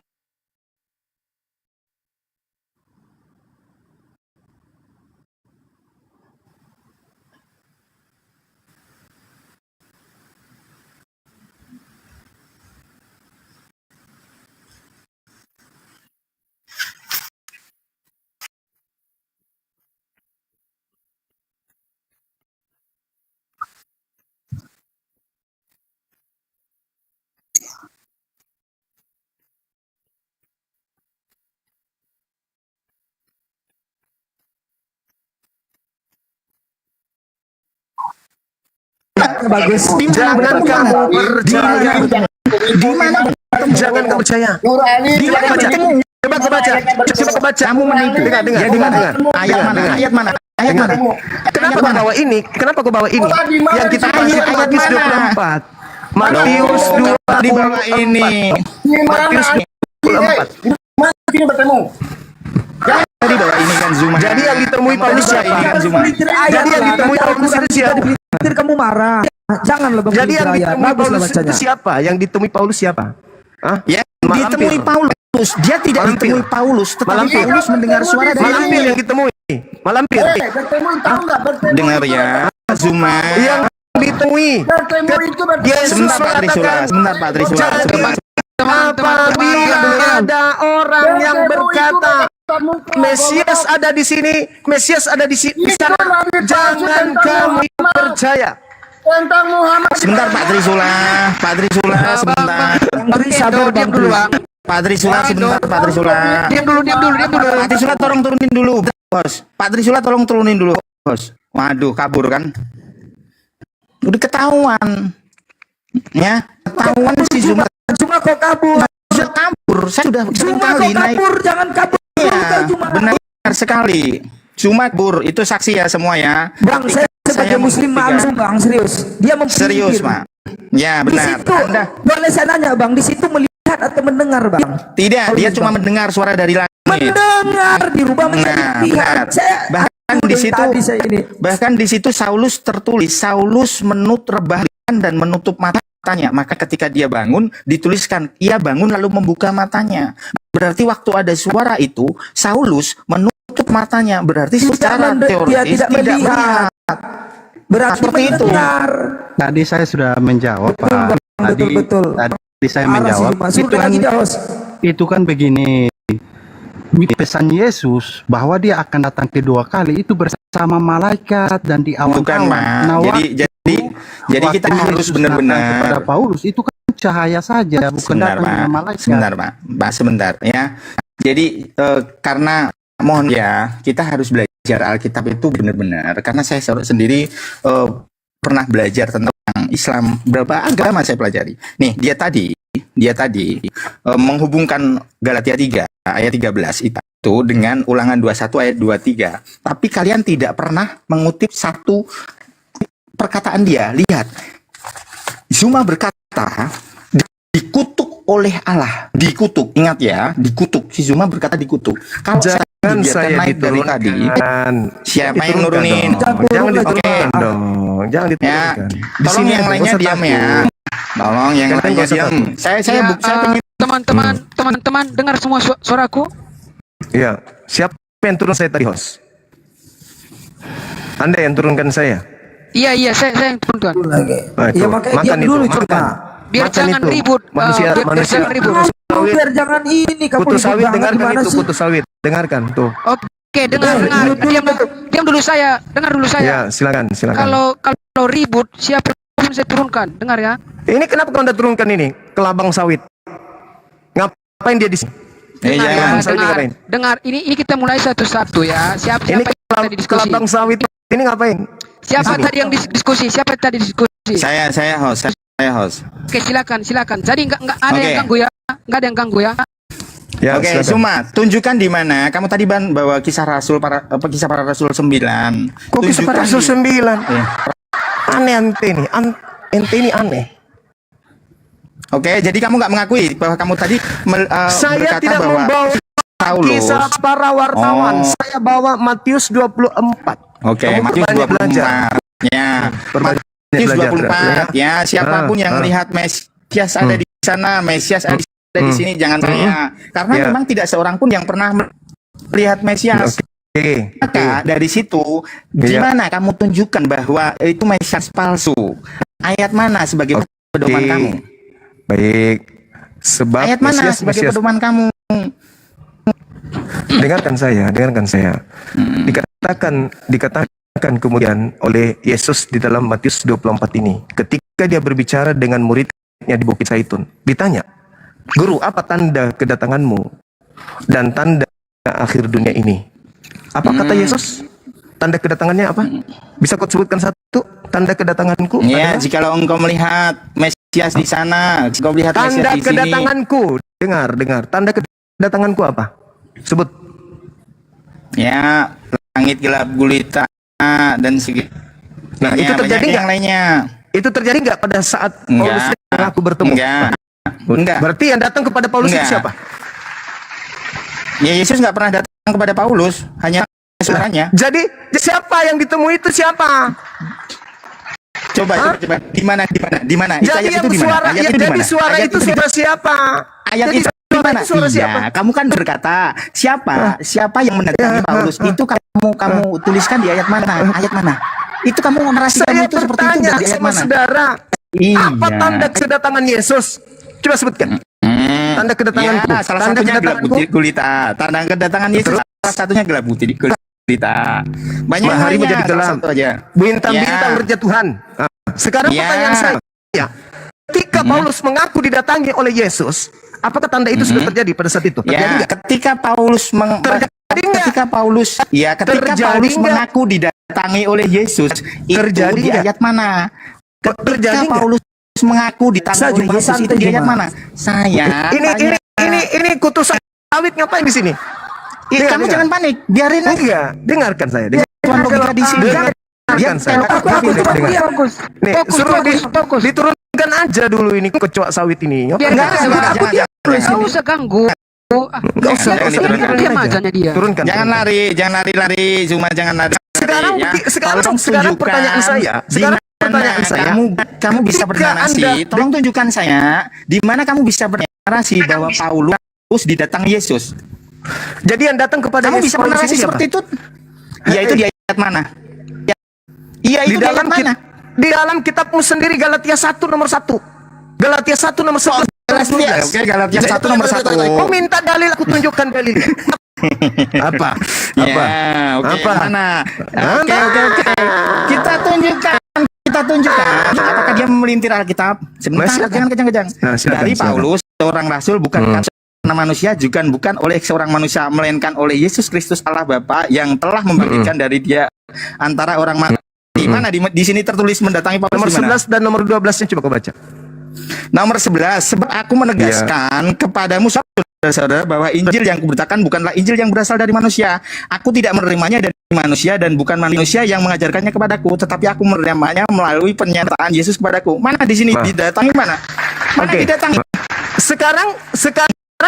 Bagus. Jangan kamu percaya. Di mana? Jangan kamu percaya. Di mana Baca. bertemu? Coba kau baca. Coba kau baca. Kamu menipu. Dengar, dengar, Jadi dengar, mana? dengar. Ayat Dengar, mana? dengar. Ayat mana? Ayat Dengar. mana? Kenapa Ayat kau mana? bawa ini? Kenapa kau bawa ini? Yang kita bahas Ayat Matius mana? 24. Matius Di bawah 24. ini. Matius 24. Di bawah ini kan Zuma. Jadi yang ditemui Paulus siapa? Ini kan Zuma. Jadi yang ditemui Paulus itu siapa? Pelintir kamu marah. Janganlah Bang Jadi yang Pelintir ayat. ditemui Baguslah Paulus itu bacanya. siapa? Yang ditemui Paulus siapa? Hah? Ya, Malampir. ditemui Paulus. Dia tidak Malampir. ditemui Paulus, tetapi Malampir. Paulus mendengar suara dari Malampir yang ditemui. Malampir. dengar ya, Zuma. Yang ditemui. Yesus Sebentar Pak Trisula, mengatakan, sebentar Pak Trisula. jadi apabila ada orang yang berkata Mesias ada di sini, Mesias ada di sini, jangan kamu percaya. Sebentar Pak Trisula, Pak Trisula sebentar. Beri sabar Bang dulu. Pak Trisula sebentar, Pak Trisula. Diam dulu. Pak Trisula tolong turunin dulu, bos. Pak Trisula tolong turunin dulu, bos. Waduh, kabur kan? Udah ketahuan. Ya, ketahuan si Zuma. Cuma kau kabur. Sudah kabur. Saya sudah sering Cuma kali kau naik. kabur. Jangan kabur. Iya, Cuma benar sekali. Cuma kabur itu saksi ya semua ya. Bang, saya sebagai muslim maklum Bang, serius. Dia mempelintir. Serius, Pak. Ya, Di benar. situ, Anda boleh saya nanya Bang, di situ melihat atau mendengar Bang? tidak, dia Paulus, cuma Bang. mendengar suara dari langit. Mendengar dirubah menjadi Nah, lihat. benar. Saya Bahkan aduh, di dari situ tadi saya ini. bahkan di situ Saulus tertulis, Saulus rebahkan dan menutup matanya. Maka ketika dia bangun, dituliskan ia bangun lalu membuka matanya. Berarti waktu ada suara itu, Saulus menutup matanya. Berarti secara Dia teoritis tidak melihat. Berarti Seperti itu. mendengar. Tadi saya sudah menjawab, Betul, Pak. Bang. Betul. Tadi saya Arah menjawab. sih, Mas. Suruh lagi dah, host. Itu kan begini. Pesan Yesus bahwa dia akan datang kedua kali itu bersama malaikat dan di bukan, awan-awan. Mak. Nah, Jadi kita waktu harus Yesus benar-benar datang kepada Paulus itu kan cahaya saja, bukan sebentar, datang Pak. dengan malaikat. Sebentar, Pak, sebentar ya. Jadi karena mohon ya, kita harus belajar Alkitab itu benar-benar. Karena saya sendiri pernah belajar tentang Islam, berapa agama saya pelajari. Nih, dia tadi menghubungkan Galatia 3 ayat 13 itu dengan Ulangan 21 ayat 23. Tapi kalian tidak pernah mengutip satu perkataan dia. Lihat. Zuma berkata dikutuk oleh Allah. Dikutuk. Ingat ya, dikutuk. Si Zuma berkata dikutuk. Kalau saya Jangan dibiarkan saya naik dari tadi, diturunkan. siapa yang Diturunkan nurunin? dong. Jangan diturunkan Oke. dong. Jangan Ya, diturunkan. Di tolong sini yang ada, lainnya nggak usah diam takut. ya. Tolong yang Kalian lainnya nggak usah diam. takut. Saya pengen Teman-teman dengar semua suaraku? Iya, siapa yang turun saya tadi, host? Anda yang turunkan saya. Iya, saya yang turun. Nah, itu. Ya makanya Makan diam itu, dulu makan. coba. Biar Makan jangan itu. ribut. Manusia, biar manusia. jangan ribut. Sawit. Biar jangan ini kamu Putus ribut sawit, banget, dengarkan gimana itu, sih? putus sawit. Dengarkan tuh. Oke, dengar. Diam dulu saya. Dengar dulu saya. Ya, silakan. Kalau ribut, siapa yang akan saya turunkan. Dengar ya. Ini kenapa kau anda turunkan ini ke Labang Sawit? Ngapain dia di sini? Dengar ya, Labang Sawit dengar. ngapain? Dengar, ini kita mulai satu-satu ya. Siapa Ini yang tadi ke diskusi? Labang Sawit ini ngapain? Siapa tadi yang diskusi? Siapa tadi diskusi? Saya host. Oke, silakan. Jadi enggak ada Oke. yang ganggu ya. Enggak ada yang ganggu ya. Ya, Oke, silakan. Suma, tunjukkan di mana kamu tadi bawa kisah kisah para rasul 9. Kok kisah para Rasul 9? Iya. Aneh ente ini, ente ini aneh. Oke, jadi kamu nggak mengakui bahwa kamu tadi Saya berkata tidak bahwa membawa Paulus. kisah para wartawan. Oh. Saya bawa Matius 24. Oke, Kamu Matius banyak belajar. 24. Ya, Perbanyak Matius belajar. 24. Ya, siapapun yang melihat Mesias ada di sana, Mesias ada di sini, jangan saya. Karena Ya. memang tidak seorang pun yang pernah melihat Mesias. Oke. Maka dari situ, gimana kamu tunjukkan bahwa itu Mesias palsu? Ayat mana sebagai pedoman kamu? Baik. Sebab Ayat mana sebagai Mesias. pedoman kamu? Dengarkan saya. Dikatakan kemudian oleh Yesus di dalam Matius 24 ini, ketika dia berbicara dengan muridnya di Bukit Zaitun, ditanya, "Guru, apa tanda kedatanganmu dan tanda akhir dunia ini?" Apa kata Yesus? Tanda kedatangannya apa? Bisa kau sebutkan satu tanda kedatanganku? Ya, adalah? jikalau engkau melihat Mesias di sana, engkau melihat Tanda Mesias di sini. kedatanganku. Dengar. Tanda kedatanganku apa? Sebut. Ya, langit gelap gulita dan segala. Nah, itu terjadi yang nggak? lainnya. Itu terjadi nggak pada saat Paulus Enggak. mengaku bertemu? Enggak. Berarti yang datang kepada Paulus itu Enggak. siapa? Ya, Yesus nggak pernah datang kepada Paulus, hanya suaranya. Jadi siapa yang ditemui itu siapa? Coba. Di mana? Jadi yang suara, ya, jadi suara itu suara siapa? Ayat Jadi itu suara di mana? itu suara Iya, siapa? kamu kan berkata siapa yang mendatangi Paulus? Itu kamu tuliskan di ayat mana? Ayat mana? Itu kamu narasi Saya kamu itu seperti itu bertanya dari ayat sama mana? saudara, Iya. apa tanda kedatangan Yesus? Coba sebutkan. Tanda kedatanganku. Ya, salah Tanda satunya gelap kedatanganku. gulita. Tanda kedatangan Yesus salah satunya gelap gulita. Banyak Matahari lainnya, menjadi salah gelap. satu aja. Bintang-bintang Ya. berjatuhan. Sekarang Ya. pertanyaan saya, ketika Paulus mengaku didatangi oleh Yesus, apakah tanda itu sudah terjadi pada saat itu? Terjadi Ya, nggak? ketika Paulus Terjadi nggak? ketika Paulus Terjadi Paulus nggak? mengaku didatangi oleh Yesus, itu Terjadi di nggak? ayat mana? Terjadi Ketika nggak? Paulus mengaku didatangi oleh Yesus, itu di ayat mana? Saya Ini kutusan Sawit ngapain di sini? kamu jangan panik, biarin aja. Enggak, dengarkan saya. Tuan logika di sini. Dengarkan saya. Aku fokus. Nih, suruh diturunkan aja dulu ini kecoa sawit ini. Biar Enggak, dia jangan, aku diam. jangan. Enggak usah ganggu. Enggak usah, Diam aja dia. Turunkan. Jangan lari, cuma jangan lari. Sekarang Ya. sekarang Tolong tunjukkan pertanyaan saya. di Sekarang mana pertanyaan saya. kamu bisa Ketika bernarasi. Anda- Tolong tunjukkan saya di mana kamu bisa bernarasi bahwa Paulus didatangi Yesus. Jadi yang datang kepada Kamu Yesus bisa Paulus bernarasi ini siapa? seperti itu? Iya, itu di ayat mana? Ya. Iya, Di itu di dalam ayat mana? di dalam kitabmu sendiri Galatia 1 nomor 1. Galatia 1 nomor 11. Oke, Galatia 1 nomor 1. Kau minta dalil, aku tunjukkan dalil. Apa? Apa? Ya, oke. Apa? Mana? Oke. Kita tunjukkan. Apakah dia memelintir Alkitab? Sebentar, Silakan. jangan kejang-kejang. Nah, silakan, Dari silakan. Paulus, seorang rasul bukan karena manusia, juga bukan oleh seorang manusia, melainkan oleh Yesus Kristus Allah Bapa yang telah membangkitkan dari dia antara orang mati. Mana di sini tertulis mendatangi Paulus Nomor di mana? 11 dan nomor 12-nya coba kau baca. Nomor 11, sebab aku menegaskan kepadamu saudara-saudara bahwa Injil yang kuberitakan bukanlah Injil yang berasal dari manusia. Aku tidak menerimanya dari manusia dan bukan manusia yang mengajarkannya kepadaku, tetapi aku menerimanya melalui pernyataan Yesus kepadaku. Mana di sini didatangi mana? Mana Oke. didatangi? Sekarang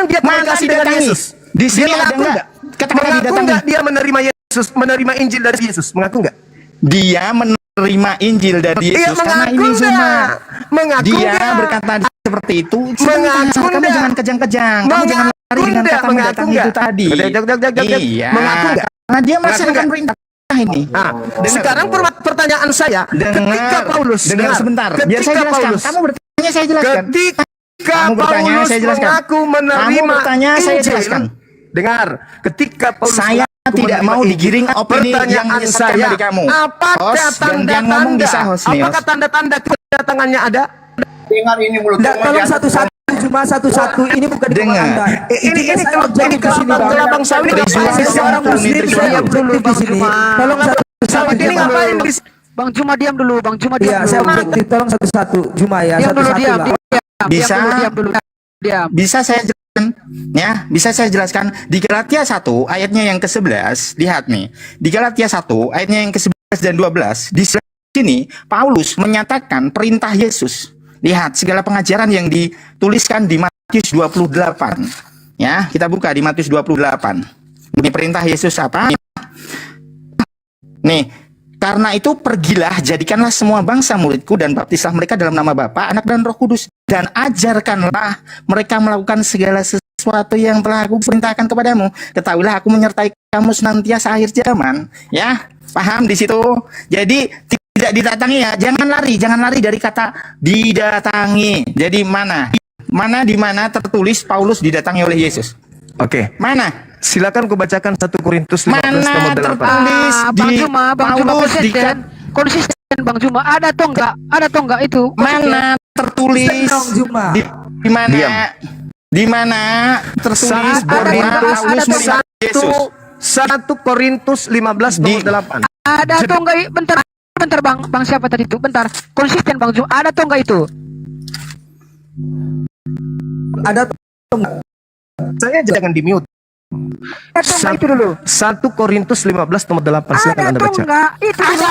dia Mana komunikasi dengan didatangi? Yesus. Di sini Dia ada mengaku enggak? enggak? Katakan Mengaku didatangi. enggak dia menerima Yesus, menerima Injil dari Yesus? Mengaku enggak? Dia menerima Injil dari Iya, Yesus karena mengaku ini semua. enggak? Mengaku Dia enggak? berkata seperti itu. Mengaku Kamu enggak? jangan kejang-kejang. Kamu Mengaku jangan lari dengan enggak? kata Mengaku mendatangi enggak? itu tadi. Jak. Iya. Mengaku enggak? Karena dia masih Mengaku akan enggak? perintah ini. Nah, sekarang pertanyaan saya, ketika Paulus dengar sebentar, biar saya ketika jelaskan. Paulus, Kamu bertanya, saya jelaskan. ketika Kamu bertanya, Paulus saya jelaskan. mengaku menerima Kamu bertanya, saya Injil, jelaskan. dengar, ketika Paulus Saya mengaku tidak menerima mau Injil, digiring opini yang pertanyaan menyesatkan saya, dari kamu. apakah Host, gantian ngomong tanda-tanda, bisa host nih, apakah host. tanda-tanda kedatangannya ada? Dengar ini mulut. Nggak, tolong satu-satu, cuma satu-satu. Ini bukan di Dengar. Anda. Ini kalau jadi kalau Bang Sawit ngapain di sini? seorang muslim saya objektif di sini. Tolong satu-satu. Sawit ini ngapain di sini? Bang Juma diam dulu, Bang Juma diam Iya, dulu. saya objektif. Tolong satu-satu. Juma ya, Diam dulu, satu-satu diam, lah. diam, Bisa. diam dulu, diam. Bisa saya jelaskan ya, bisa saya jelaskan di Galatia 1 ayatnya yang ke-11. Lihat nih. Di Galatia 1 ayatnya yang ke-11 dan 12. Di sini Paulus menyatakan perintah Yesus. Lihat segala pengajaran yang dituliskan di Matius 28. Ya, kita buka di Matius 28. Ini perintah Yesus apa? Nih, karena itu pergilah, jadikanlah semua bangsa muridku dan baptislah mereka dalam nama Bapa, Anak dan Roh Kudus, dan ajarkanlah mereka melakukan segala sesuatu yang telah aku perintahkan kepadamu. Ketahuilah aku menyertai kamu senantiasa akhir zaman. Ya, paham di situ? Jadi tidak didatangi ya, jangan lari dari kata didatangi. Jadi di mana tertulis Paulus didatangi oleh Yesus? Oke. Mana? Silakan ku bacakan 1 Korintus 15 Mana nomor 8. tertulis Bang di Juma Paulus di konsisten Bang Juma. Ada atau enggak itu? mana tertulis Dong, Juma. di mana? Diam. Di mana tertulis Satu bahwa Korintus Paulus melihat Yesus? 1 Korintus 15 nomor 8. Ada atau enggak? Bentar Bang siapa tadi itu? Bentar. Konsisten Bang Juma. Ada atau enggak itu? Ada Saya jangan di-mute. Ada atau enggak itu dulu? 1 Korintus 15 nomor 8. Silakan Ada Anda atau baca. enggak? Itu dulu.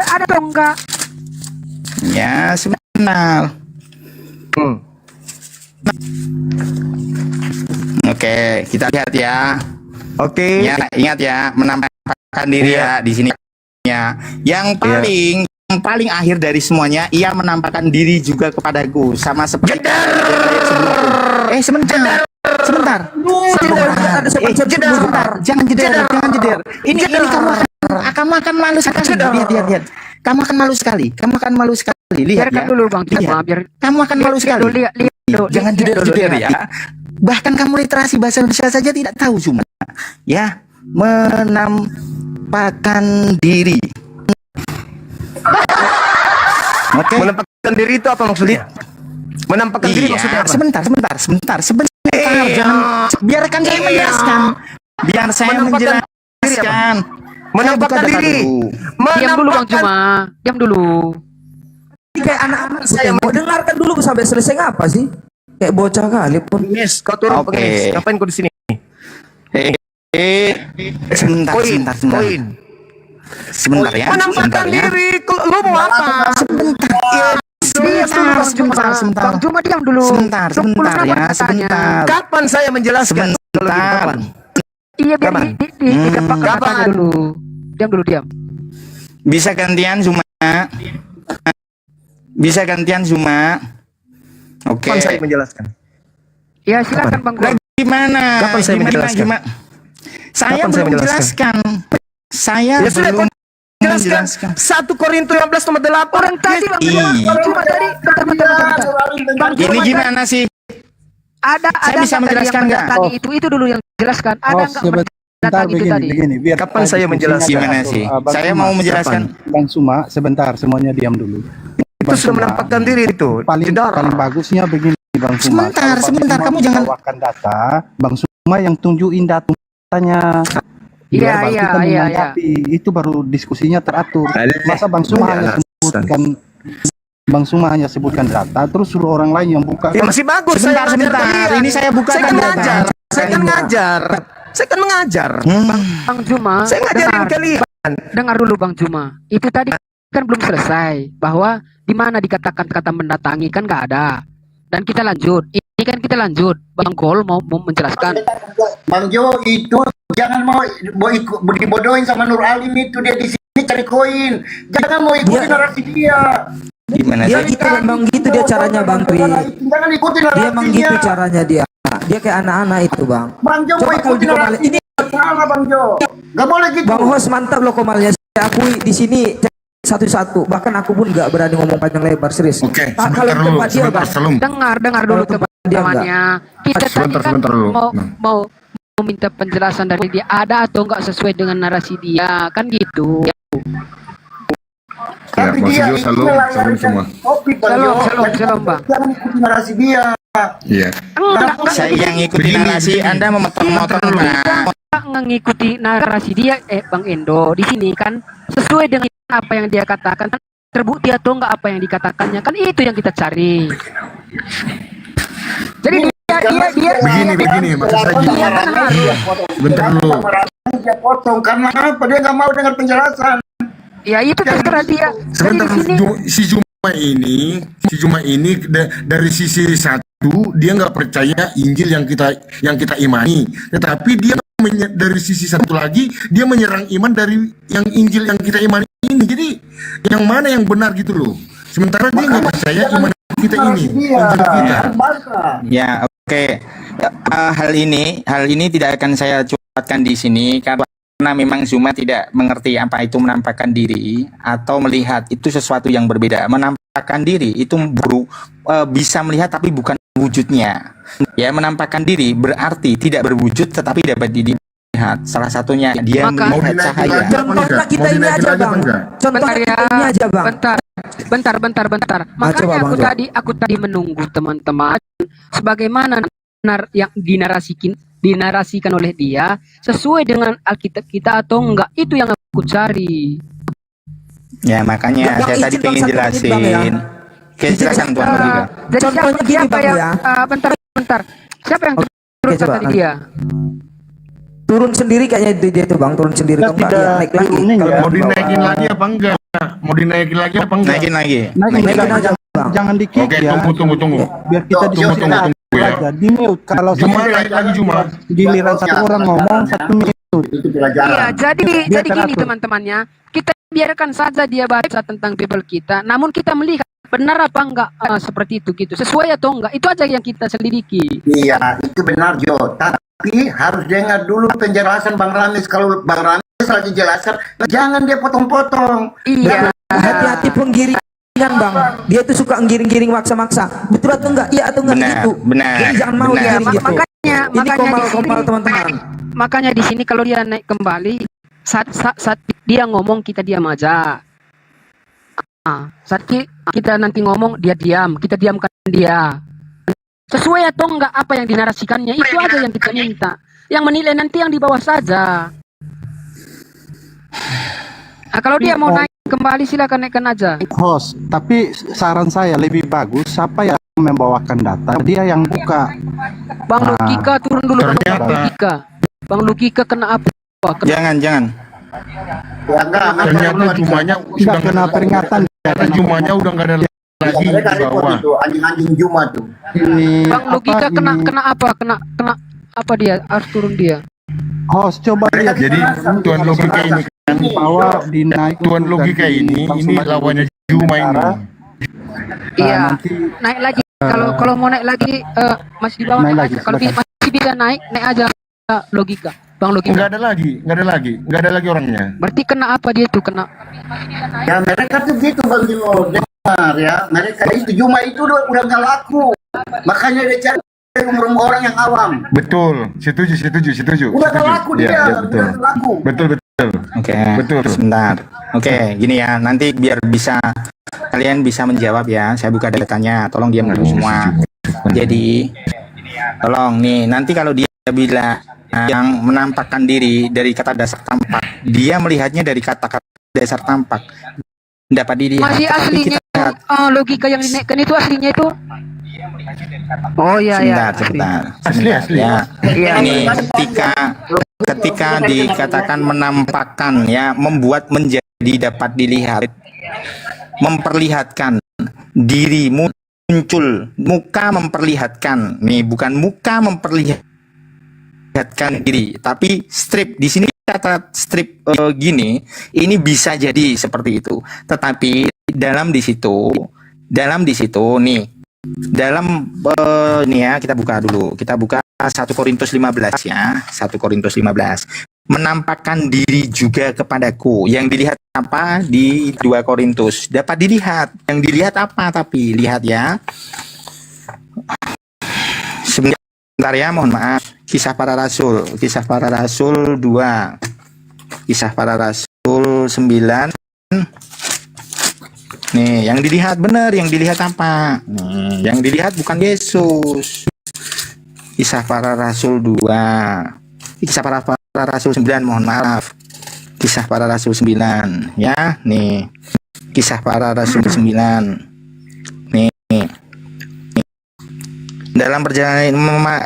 Ada atau enggak? Ya, sebentar. Oke, kita lihat ya. Oke. Ya, ingat ya, menampakkan diri ya di sini ya. Yang paling akhir dari semuanya, ia menampakkan diri juga kepadaku sama seperti sebelumku. Sebentar. Jangan jeder. Ini kamu akan malu sekali. Lihat. Kamu akan malu sekali. Lihat Biarkan ya. dulu Bang Juma, Lihat. biar Kamu akan malu sekali. lihat dulu. Jangan jeder ya. Bahkan kamu literasi bahasa Indonesia saja tidak tahu cuma ya, menampakkan diri. Oke. Menampakkan diri itu apa maksudnya? Menampakkan diri Iya, maksudnya apa? sebentar. Jangan biarkan saya menjelaskan. Biar saya Menampakkan diri menjelaskan. Menampakkan Saya buka diri. data Diam dulu Bang Juma. Diam dulu. Ini kayak anak-anak saya mau dengarkan dulu sampai selesai ngapa sih? Kayak bocah kali pun. Yes, kau turun Oke. pengemis. Ngapain kau di sini? Sebentar. Sebentar ya. Menampakkan Sebentar ya. diri. Lu mau apa? Sebentar. Bang Juma diam dulu. Sebentar Belum ya. bertanya. Sebentar. Kapan saya menjelaskan? Kalau gitu, Sebentar. kapan? Iya biar Kapan? didapatkan Kapan? katanya dulu. Diam. Bisa gantian Zuma. Oke. Kapan saya menjelaskan? Ya silakan Bang Juma. Gimana? Kapan saya menjelaskan? Saya Kapan saya belum menjelaskan. Saya Ya sudah, belum kau jelaskan. 1 Korintus 15 nomor 8. Orang tadi Bang Iya. Juma tadi. Bentar. Bang Ini Juma gimana sih? ada bisa nggak tadi menjelaskan yang nggak? mendatangi itu dulu yang jelaskan. Ada nggak mendatangi itu tadi? biar Kapan saya menjelaskan? Gimana sih? Saya mau menjelaskan. Bang Suma, sebentar, semuanya diam dulu. Itu sudah menampakkan diri itu. Paling bagusnya begini, Bang Suma. Sebentar, Kalau Bang sebentar, Suma kamu jangan- membawakan data, Bang Suma yang tunjukin datanya. Iya, Baru iya, kita iya, menanggapi. Itu baru diskusinya teratur. Masa Bang Suma hanya sebutkan data, terus suruh orang lain yang buka. Ya masih bagus. Sebentar. Saya ngajar kalian. Ini saya buka Saya kan data. ngajar. Saya kan mengajar. Bang Juma, Saya ngajarin kalian. dengar dulu Bang Juma. Itu tadi kan belum selesai bahwa di mana dikatakan kata mendatangi kan nggak ada. Dan kita lanjut. Ini kan kita lanjut. Bang Kol mau menjelaskan. Bang Jo itu jangan mau ikut dibodohin sama Nur Alim itu, dia di sini cari koin. Jangan mau ikuti narasi dia. Gimana Dia sih? gitu memang gitu dia caranya Bang Tri. Jangan ikuti Dia emang gitu narasinya. caranya dia. Dia kayak anak-anak itu Bang. Bang Jo mau Coba kalau ikuti di Komal narasi ini salah Bang Jo. Gak boleh gitu. Bang Hos mantap loh Komalnya. Saya akui di sini satu-satu. Bahkan aku pun nggak berani ngomong panjang lebar serius. Oke, Ah, kalau tempat dia Bang. Dengar dulu Kalau tempat dia teman-temannya. Kita tadi kan mau minta penjelasan dari dia ada atau enggak sesuai dengan narasi dia kan gitu. Tapi Bang dia Sujo, itu salam melanggar semua. topik, Bang Shalom, Jo. shalom, shalom, Bang. Jangan ikuti narasi dia. Iya. Enggak, Saya yang ikuti narasi, Anda memotong-motong, Bang. mengikuti narasi dia, Bang Endo. Di sini kan sesuai dengan apa yang dia katakan, terbukti atau enggak apa yang dikatakannya, kan itu yang kita cari. Jadi dia Begini, maksud saya gini. dia kan harus, Bentar dulu. Dia potong karena apa? Dia nggak mau dengar penjelasan. ya itu terserah dia. Jadi Sebentar, di sini si Juma ini dari sisi satu dia nggak percaya Injil yang kita imani, tetapi dia dari sisi satu lagi dia menyerang iman dari yang Injil yang kita imani ini. Jadi yang mana yang benar gitu loh? Sementara dia nggak percaya iman kita ini, Injil kita. Ya, oke. Hal ini tidak akan saya curhatkan di sini karena memang Zuma tidak mengerti apa itu menampakkan diri atau melihat itu sesuatu yang berbeda. Menampakkan diri itu bisa melihat tapi bukan wujudnya. Ya, menampakkan diri berarti tidak berwujud tetapi dapat dilihat. Salah satunya dia Maka- melihat cahaya. Contohnya kita ini aja bang. Contohnya bentar ya, kita ini aja bang. bentar. Makanya coba, Bang, coba. aku tadi menunggu teman-teman sebagaimana yang dinarasikan oleh dia sesuai dengan Alkitab kita atau enggak, itu yang aku cari. Ya, makanya Bang, saya tadi izin, Bang, pengen satu menit, Bang, jelasin. ya. Oke, silakan Tuan Logika. Jadi Contohnya gini, siapa Bang, yang ya. bentar. Siapa yang Oke, turun coba, tadi Bang. dia? Turun sendiri kayaknya dia tuh bang, turun sendiri. Kalau enggak, dia naik lagi. turunin Kalau ya. Mau di bawah. dinaikin lagi apa enggak? Mau dinaikin lagi apa enggak? Naikin lagi. Naikin aja bang. Jangan di-kick Oke, ya. tunggu. Biar kita Tunggu ya. aja. Di mute. Kalau Juma sampai naik lagi Juma. giliran satu orang ngomong 1 menit. Itu pelajaran. Iya, jadi Biar gini teratur. teman-temannya, kita biarkan saja dia baca tentang Bible kita, namun kita melihat benar apa enggak seperti itu gitu, sesuai atau enggak, itu aja yang kita selidiki. Iya, itu benar Jo. Tapi harus dengar dulu penjelasan Bang Ramis. Kalau Bang Ramis lagi jelaskan, jangan dia potong-potong. Iya. Hati-hati penggiringan bang. Dia tuh suka ngiring-giring maksa-maksa. Betul atau enggak? Iya atau enggak Benar, gitu. benar, Jadi jangan mau benar. dia gitu. Makanya Ini di komal-komal sini- teman-teman. Makanya di sini kalau dia naik kembali, saat dia ngomong kita diam aja. Saat kita nanti ngomong dia diam, kita diamkan dia. Sesuai atau enggak apa yang dinarasikannya, itu aja yang kita minta. Yang menilai nanti yang di bawah saja. Kalau dia mau naik kembali silakan naikkan aja. Host, tapi saran saya lebih bagus siapa yang membawakan data, dia yang buka. Bang Lukika turun dulu. Ternyata- Bang Lukika kena apa? Jangan. Ya enggak, Ternyata Jumanya Tidak sudah kena peringatan. Jumanya udah nggak ada lagi mereka di repot bawah. itu, anjing-anjing Juma tuh. Ini Bang Lukika apa, kena ini kena apa? Kena apa dia? Harus turun dia. host coba lihat. Jadi Tuan Logika ini kan Bahwa dinaik Tuan Logika ini lawannya Juma ini. Iya. nanti Naik lagi. Kalau mau naik lagi masih di bawah naik naik lagi, aja. Kalau silakan. masih bisa naik aja Logika. Bang Logika. Nggak ada lagi orangnya. Berarti kena apa dia tuh? Kena Ya mereka tuh gitu Bang Jo, dengar ya. Mereka itu Juma itu udah nggak laku. Makanya dia cari orang yang awam. Betul, setuju. Udah nggak laku dia, Ya, udah betul. nggak laku. Betul. Oke. Betul. Sebentar. Oke, gini ya. Nanti biar kalian bisa menjawab ya. Saya buka datanya. Tolong diam dulu semua. Jadi, tolong nih. Nanti kalau dia bilang yang menampakkan diri dari kata dasar tampak, dia melihatnya dari kata-kata dasar tampak. Dapat dilihat. masih Tapi aslinya kita lihat. Logika yang dinaikkan itu aslinya itu. Oh iya Sebentar. Asli. Ya. Iya. Ini ketika dikatakan menampakkan ya, membuat menjadi dapat dilihat, memperlihatkan diri muncul, muka memperlihatkan. Nih bukan muka memperlihatkan diri, tapi strip. Di sini kata strip gini, ini bisa jadi seperti itu. Tetapi dalam di situ nih, dalam nih ya, kita buka dulu. Kita buka 1 Korintus 15 ya. 1 Korintus 15. Menampakkan diri juga kepadaku. Yang dilihat apa di 2 Korintus? Dapat dilihat. Yang dilihat apa tapi? Lihat ya. Sebentar ya, mohon maaf. Kisah Para Rasul 2. Kisah Para Rasul 9. Nih, yang dilihat benar, yang dilihat apa? Yang dilihat bukan Yesus. Kisah Para Rasul 2. Kisah Para Rasul 9, mohon maaf. Kisah Para Rasul 9, ya. Nih. Kisah Para Rasul 9. Nih. Dalam perjalanan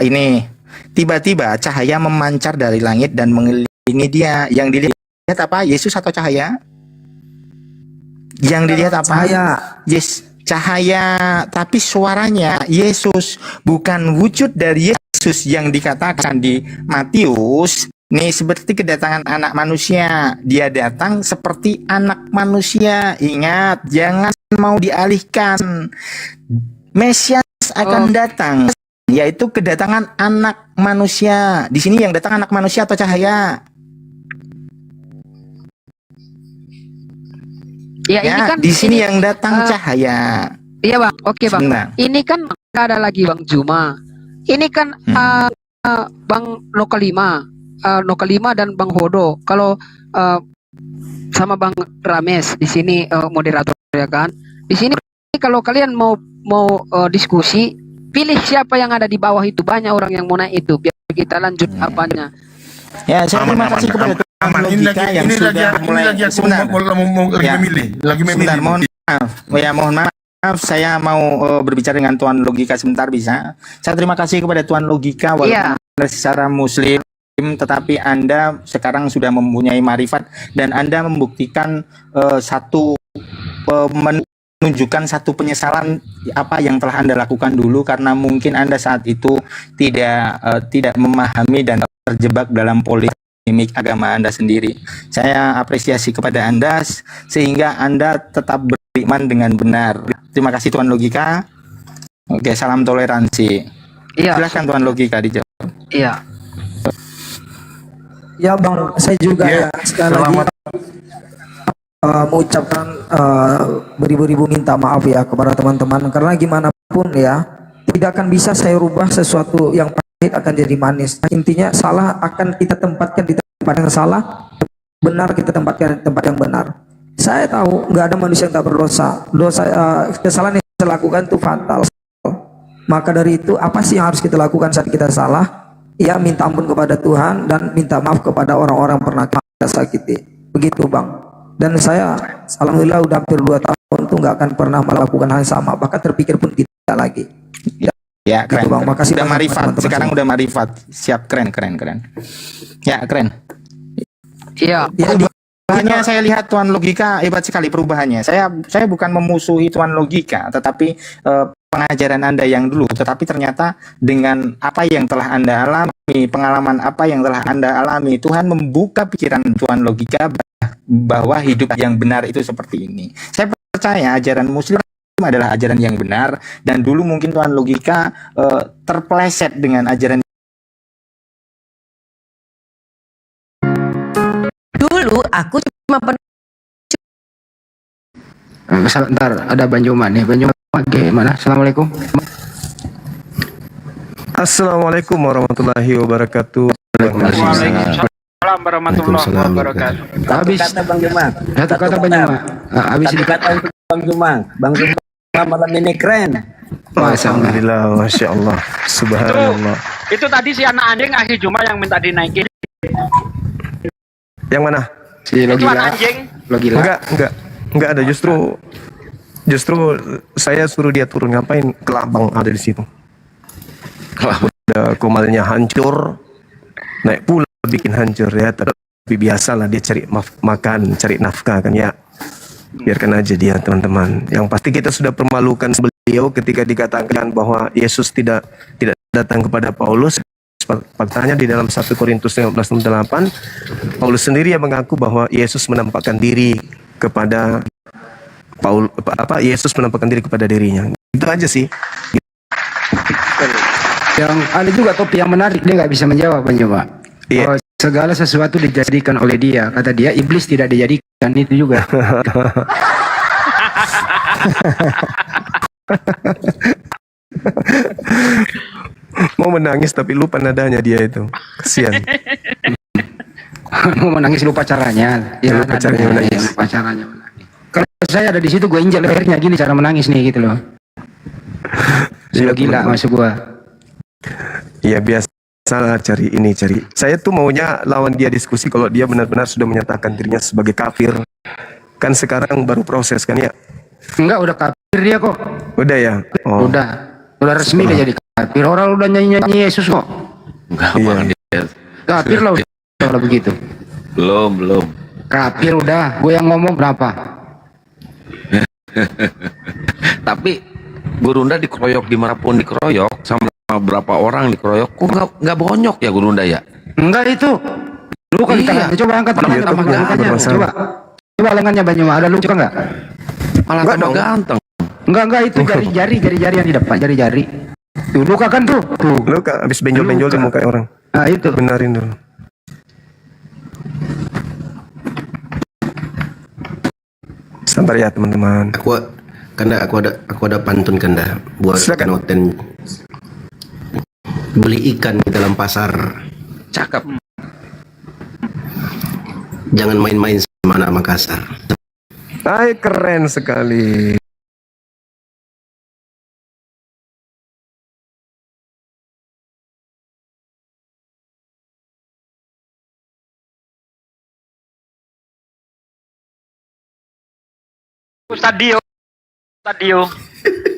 ini, tiba-tiba cahaya memancar dari langit dan mengelilingi dia. Yang dilihat apa? Yesus atau cahaya? Yang dilihat apa? Cahaya. Yes, cahaya, tapi suaranya Yesus, bukan wujud dari Yesus yang dikatakan di Matius. Nih, seperti kedatangan anak manusia. Dia datang seperti anak manusia. Ingat, jangan mau dialihkan. Mesias akan datang, yaitu kedatangan anak manusia. Di sini yang datang anak manusia atau cahaya? Ya, ini kan di sini yang datang eh, cahaya. Iya bang, oke bang. Sebentar. Ini kan nggak ada lagi bang Juma. Ini kan bang Nokalima dan bang Hodo. Kalau sama bang Rames di sini moderator ya kan. Di sini kalau kalian mau diskusi, pilih siapa yang ada di bawah itu. Banyak orang yang mau naik itu. Biar kita lanjut apanya. Ya, saya terima kasih kepada Aman, ini lagi, yang ini lagi, sudah ini mulai. lagi aku Sebentar. lagi Ya. memilih, lagi memilih. Sebentar, mohon maaf. Ya, mohon maaf. Saya mau berbicara dengan Tuan Logika sebentar, bisa? Saya terima kasih kepada Tuan Logika walaupun Iya. Anda secara Muslim, tetapi Anda sekarang sudah mempunyai marifat dan Anda membuktikan menunjukkan satu penyesalan apa yang telah Anda lakukan dulu, karena mungkin Anda saat itu tidak memahami dan terjebak dalam polemik agama Anda sendiri. Saya apresiasi kepada Anda sehingga Anda tetap beriman dengan benar. Terima kasih Tuan Logika. Oke, salam toleransi. Iya. Silakan Tuan Logika dijawab. Iya. Ya bang, saya juga ya sekali lagi mengucapkan beribu-ribu minta maaf ya kepada teman-teman, karena gimana pun ya tidak akan bisa saya rubah sesuatu yang pahit akan jadi manis. Intinya salah akan kita tempatkan di tempat yang salah, benar kita tempatkan di tempat yang benar. Saya tahu nggak ada manusia yang tak berdosa. Kesalahan yang kita lakukan itu fatal. Maka dari itu apa sih yang harus kita lakukan saat kita salah? Ya minta ampun kepada Tuhan dan minta maaf kepada orang-orang pernah kita sakiti. Begitu bang. Dan saya alhamdulillah udah hampir 2 tahun tuh nggak akan pernah melakukan hal yang sama. Bahkan terpikir pun tidak lagi. Ya, keren. Gitu, Bang. Makasih Udah banyak, marifat. teman-teman Sekarang semua. udah marifat. Siap, keren. Ya, keren. Iya. Ya, Perubahannya saya lihat Tuan Logika hebat sekali perubahannya. Saya bukan memusuhi Tuan Logika, tetapi pengajaran Anda yang dulu, tetapi ternyata dengan apa yang telah Anda alami, pengalaman apa yang telah Anda alami, Tuhan membuka pikiran Tuan Logika bahwa hidup yang benar itu seperti ini. Saya percaya ajaran Muslim adalah ajaran yang benar, dan dulu mungkin Tuan Logika terpeleset dengan ajaran. Dulu aku cuma Bentar, ada Banjuman nih. Banjuman gimana? Assalamualaikum. Assalamualaikum warahmatullahi wabarakatuh. Waalaikumsalam warahmatullahi wabarakatuh. Habis Kata Bang Jumang. satu kata Banjuman. Habis Satu kata untuk Bang Jumang. Bang Jumang malam ini keren. Alhamdulillah, masya Allah, subhanallah. Itu tadi si anak anjing akhir Juma yang minta dinaikin. Yang mana? si Itu Logila. anak anjing. Logila. Enggak ada. Justru saya suruh dia turun, ngapain kelabang ada di situ. Udah komalnya hancur, naik pula bikin hancur ya. Tapi biasalah dia cari makan, cari nafkah kan ya. Biarkan aja dia teman-teman. Yang pasti kita sudah permalukan beliau ketika dikatakan bahwa Yesus tidak datang kepada Paulus. Faktanya di dalam 1 Korintus 15:8 Paulus sendiri yang mengaku bahwa Yesus menampakkan diri kepada Yesus menampakkan diri kepada dirinya. Itu aja sih. Yang ada juga topik yang menarik, dia nggak bisa menjawab Banjuman. Iya. Bahwa segala sesuatu dijadikan oleh dia. Kata dia, iblis tidak dijadikan, itu juga. Mau menangis tapi lupa nadanya dia itu. Kesian. Mau menangis lupa caranya. Lupa caranya menangis. Lupa caranya menangis. kalau saya ada di situ gue injak lehernya gini cara menangis nih gitu loh. Sudah gila masuk gua. Ya biasa cari. Saya tuh maunya lawan dia diskusi kalau dia benar-benar sudah menyatakan dirinya sebagai kafir. Kan sekarang baru proses kan ya? Enggak, udah kafir dia kok. Udah ya? Oh. Udah resmi dia jadi kafir. Orang udah nyanyi Yesus kok. Enggak, Iya. Kafir lah udah kalau begitu. belum. Kafir udah, gue yang ngomong berapa? Tapi Gurunda dikeroyok di Marapun dikeroyok sama berapa orang dikeroyok, kok nggak bonyok ya Gurunda ya? Enggak itu. Lu kan Iya. coba angkat Iya, tambah itu lengannya. bermasalah. Coba lengannya Banyuma, ada lucu enggak? Malah tambah ganteng. Enggak itu jari-jari yang di depan, jari-jari. Tuh luka kan tuh. Lu kan abis benjol-benjol di muka orang. Nah itu. Benarin dulu. Sabar ya teman-teman. Aku ada pantun Kanda buat Silakan. konten. Beli ikan di dalam pasar, Cakep. jangan main-main sama anak Makassar. Ay, keren sekali. Stadio.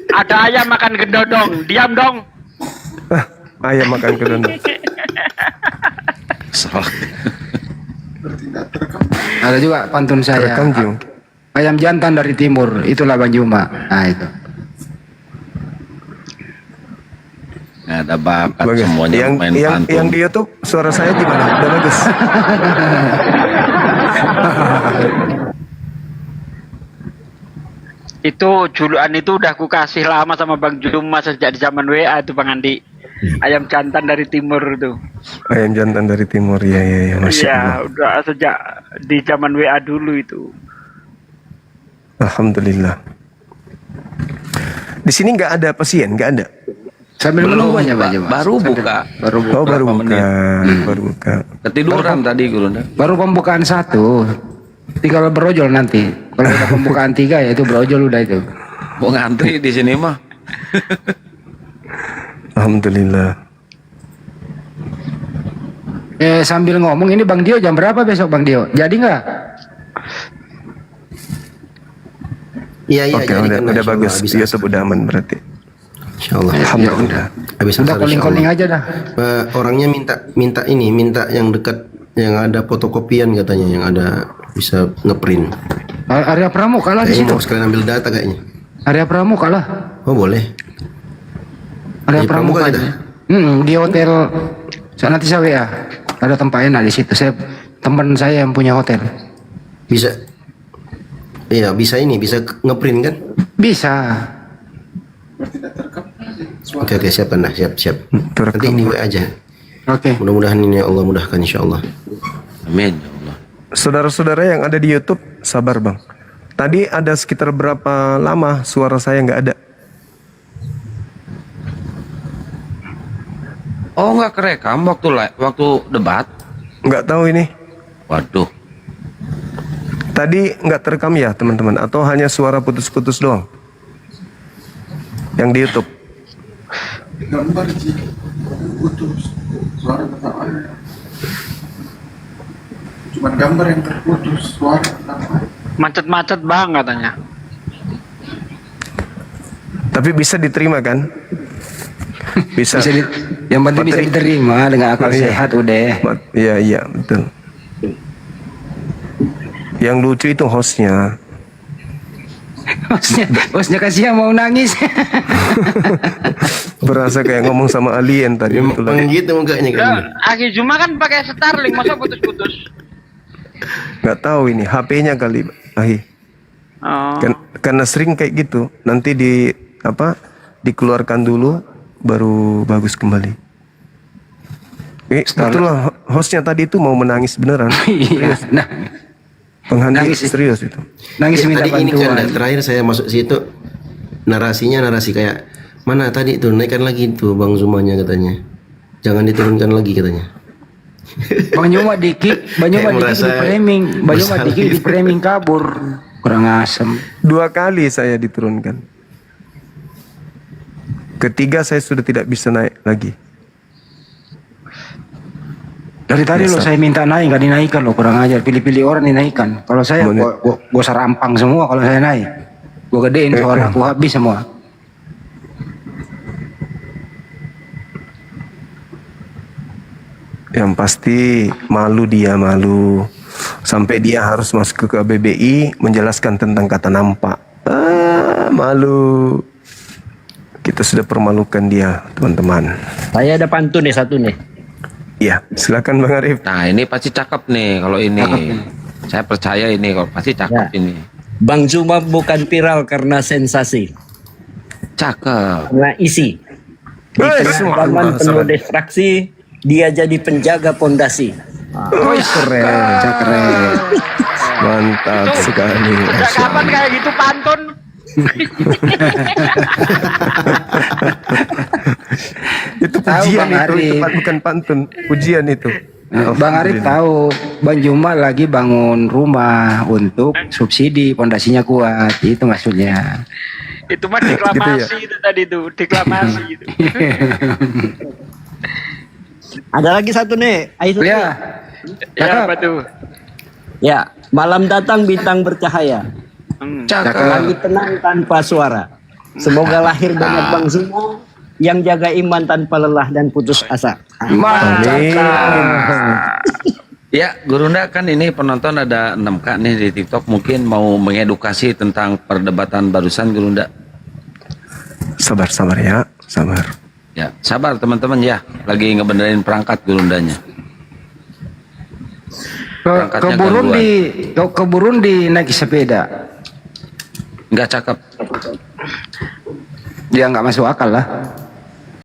Ada ayam makan gendodong. Diam dong. Ayam makan kedon. Salah. Ada juga pantun saya. Rekam Jung. Ayam jantan dari timur, itulah Banyuma. Nah itu. Nggak ada bakat Bagus. semuanya main pantun. Yang di YouTube suara saya gimana? Udah bagus. Itu julukan itu udah aku kasih lama sama Bang Juma sejak di zaman WA itu Bang Andi. Ayam jantan dari timur itu. Ayam jantan dari timur, ya, masya Iya, Allah. udah sejak di zaman WA dulu itu. Alhamdulillah. Di sini nggak ada pasien, nggak ada. Sambil menunggu aja Pak. Banyuma. Baru buka. Oh, baru Berapa buka, menit? baru buka. Ketiduran tadi Gurunda. Baru pembukaan 1. Tinggal berojol nanti. Kalau udah pembukaan 3 ya itu berojol udah itu. Mau ngantri di sini mah. Alhamdulillah. Sambil ngomong ini Bang Dio jam berapa besok Bang Dio? Jadi nggak? Iya, Oke, udah bagus. YouTube udah aman berarti. Insyaallah. Alhamdulillah. Habis Udah asar, calling-calling aja dah. orangnya minta yang dekat, yang ada fotokopian katanya, yang ada bisa ngeprint. Arya Pramuka lah di Kayaknya situ. mau sekalian ambil data kayaknya. Arya Pramuka lah. Oh boleh. Arya Di Pramuka Pramuka. kita? Di hotel. Nanti saya WA. Ada tempat enak di situ. Teman saya yang punya hotel. Bisa. Iya, bisa ngeprint kan? Bisa. Oke, siapkan dah, siap. Terekam. Nanti di WA aja. Oke. Mudah-mudahan ini Allah mudahkan insyaallah. Amin ya Allah. Saudara-saudara yang ada di YouTube, sabar bang. Tadi ada sekitar berapa lama suara saya nggak ada? Oh nggak kerekam waktu debat? Nggak tahu ini. Waduh. Tadi nggak terekam ya teman-teman? Atau hanya suara putus-putus doang? Yang di YouTube? Gambar sih putus, suara tetap ada. Cuma gambar yang terputus, suara tetap ada. Macet-macet Bang katanya. Tapi bisa diterima kan? Bisa. Yang penting bisa diterima dengan akal Iya. sehat udah. Iya betul. Yang lucu itu hostnya. Bosnya kasihan mau nangis. Berasa kayak ngomong sama alien tadi. Memang gitu mukanya kan. Akhir Juma kan pakai Starlink, masa putus-putus? Nggak tahu ini HP-nya kali, Ahi. Oh. Karena sering kayak gitu. Nanti dikeluarkan dulu, baru bagus kembali. Itulah hostnya tadi itu mau menangis beneran. Iya. Nah, Nangis serius itu. nangis minta Tadi ini kan bantuan. terakhir saya masuk situ, narasinya narasi kayak mana tadi tuh, naikkan lagi tuh Bang Zumanya katanya. Jangan diturunkan lagi katanya. Banyuma dikit Kayak merasa di framing, Banyuma bersalah dikit di gitu. framing kabur. kurang asem. 2 kali saya diturunkan. Ketiga saya sudah tidak bisa naik lagi. Dari tadi lo saya minta naik, nggak dinaikkan lo, kurang ajar. Pilih-pilih orang dinaikkan. Kalau saya gua serampang semua kalau saya naik. Gua gedein suara aku habis semua. Yang pasti malu dia, malu. Sampai dia harus masuk ke KBBI menjelaskan tentang kata nampak. Malu. Kita sudah permalukan dia, teman-teman. Saya ada pantun nih satu nih. Iya, silakan Bang Arif. Nah, ini pasti cakep nih kalau ini. Saya percaya ini kalau pasti cakep ini. Bang Zuma bukan viral karena sensasi. Cakep. Karena isi. Di tengah zaman penuh distraksi, dia jadi penjaga pondasi. Keren. Mantap sekali. Sejak kapan kayak gitu pantun? Itu pujian itu, bukan pantun, pujian itu. Bang Arif tahu Bang Juma lagi bangun rumah untuk subsidi, pondasinya kuat, itu maksudnya. Itu mah deklamasi itu tadi tuh, deklamasi itu. Ada lagi satu nih. Ayo. Ya. Ya, apa tuh? Ya, malam datang bintang bercahaya. Langit tenang tanpa suara. Semoga lahir banyak Bang Zuma yang jaga iman tanpa lelah dan putus asa. Ya, Gurunda kan ini penonton ada 6K nih di TikTok, mungkin mau mengedukasi tentang perdebatan barusan Gurunda. Sabar ya, sabar. Ya, sabar teman-teman ya, lagi ngebenerin perangkat Gurundanya. Ke Burundi naik sepeda. Nggak cakep. Dia nggak masuk akal lah.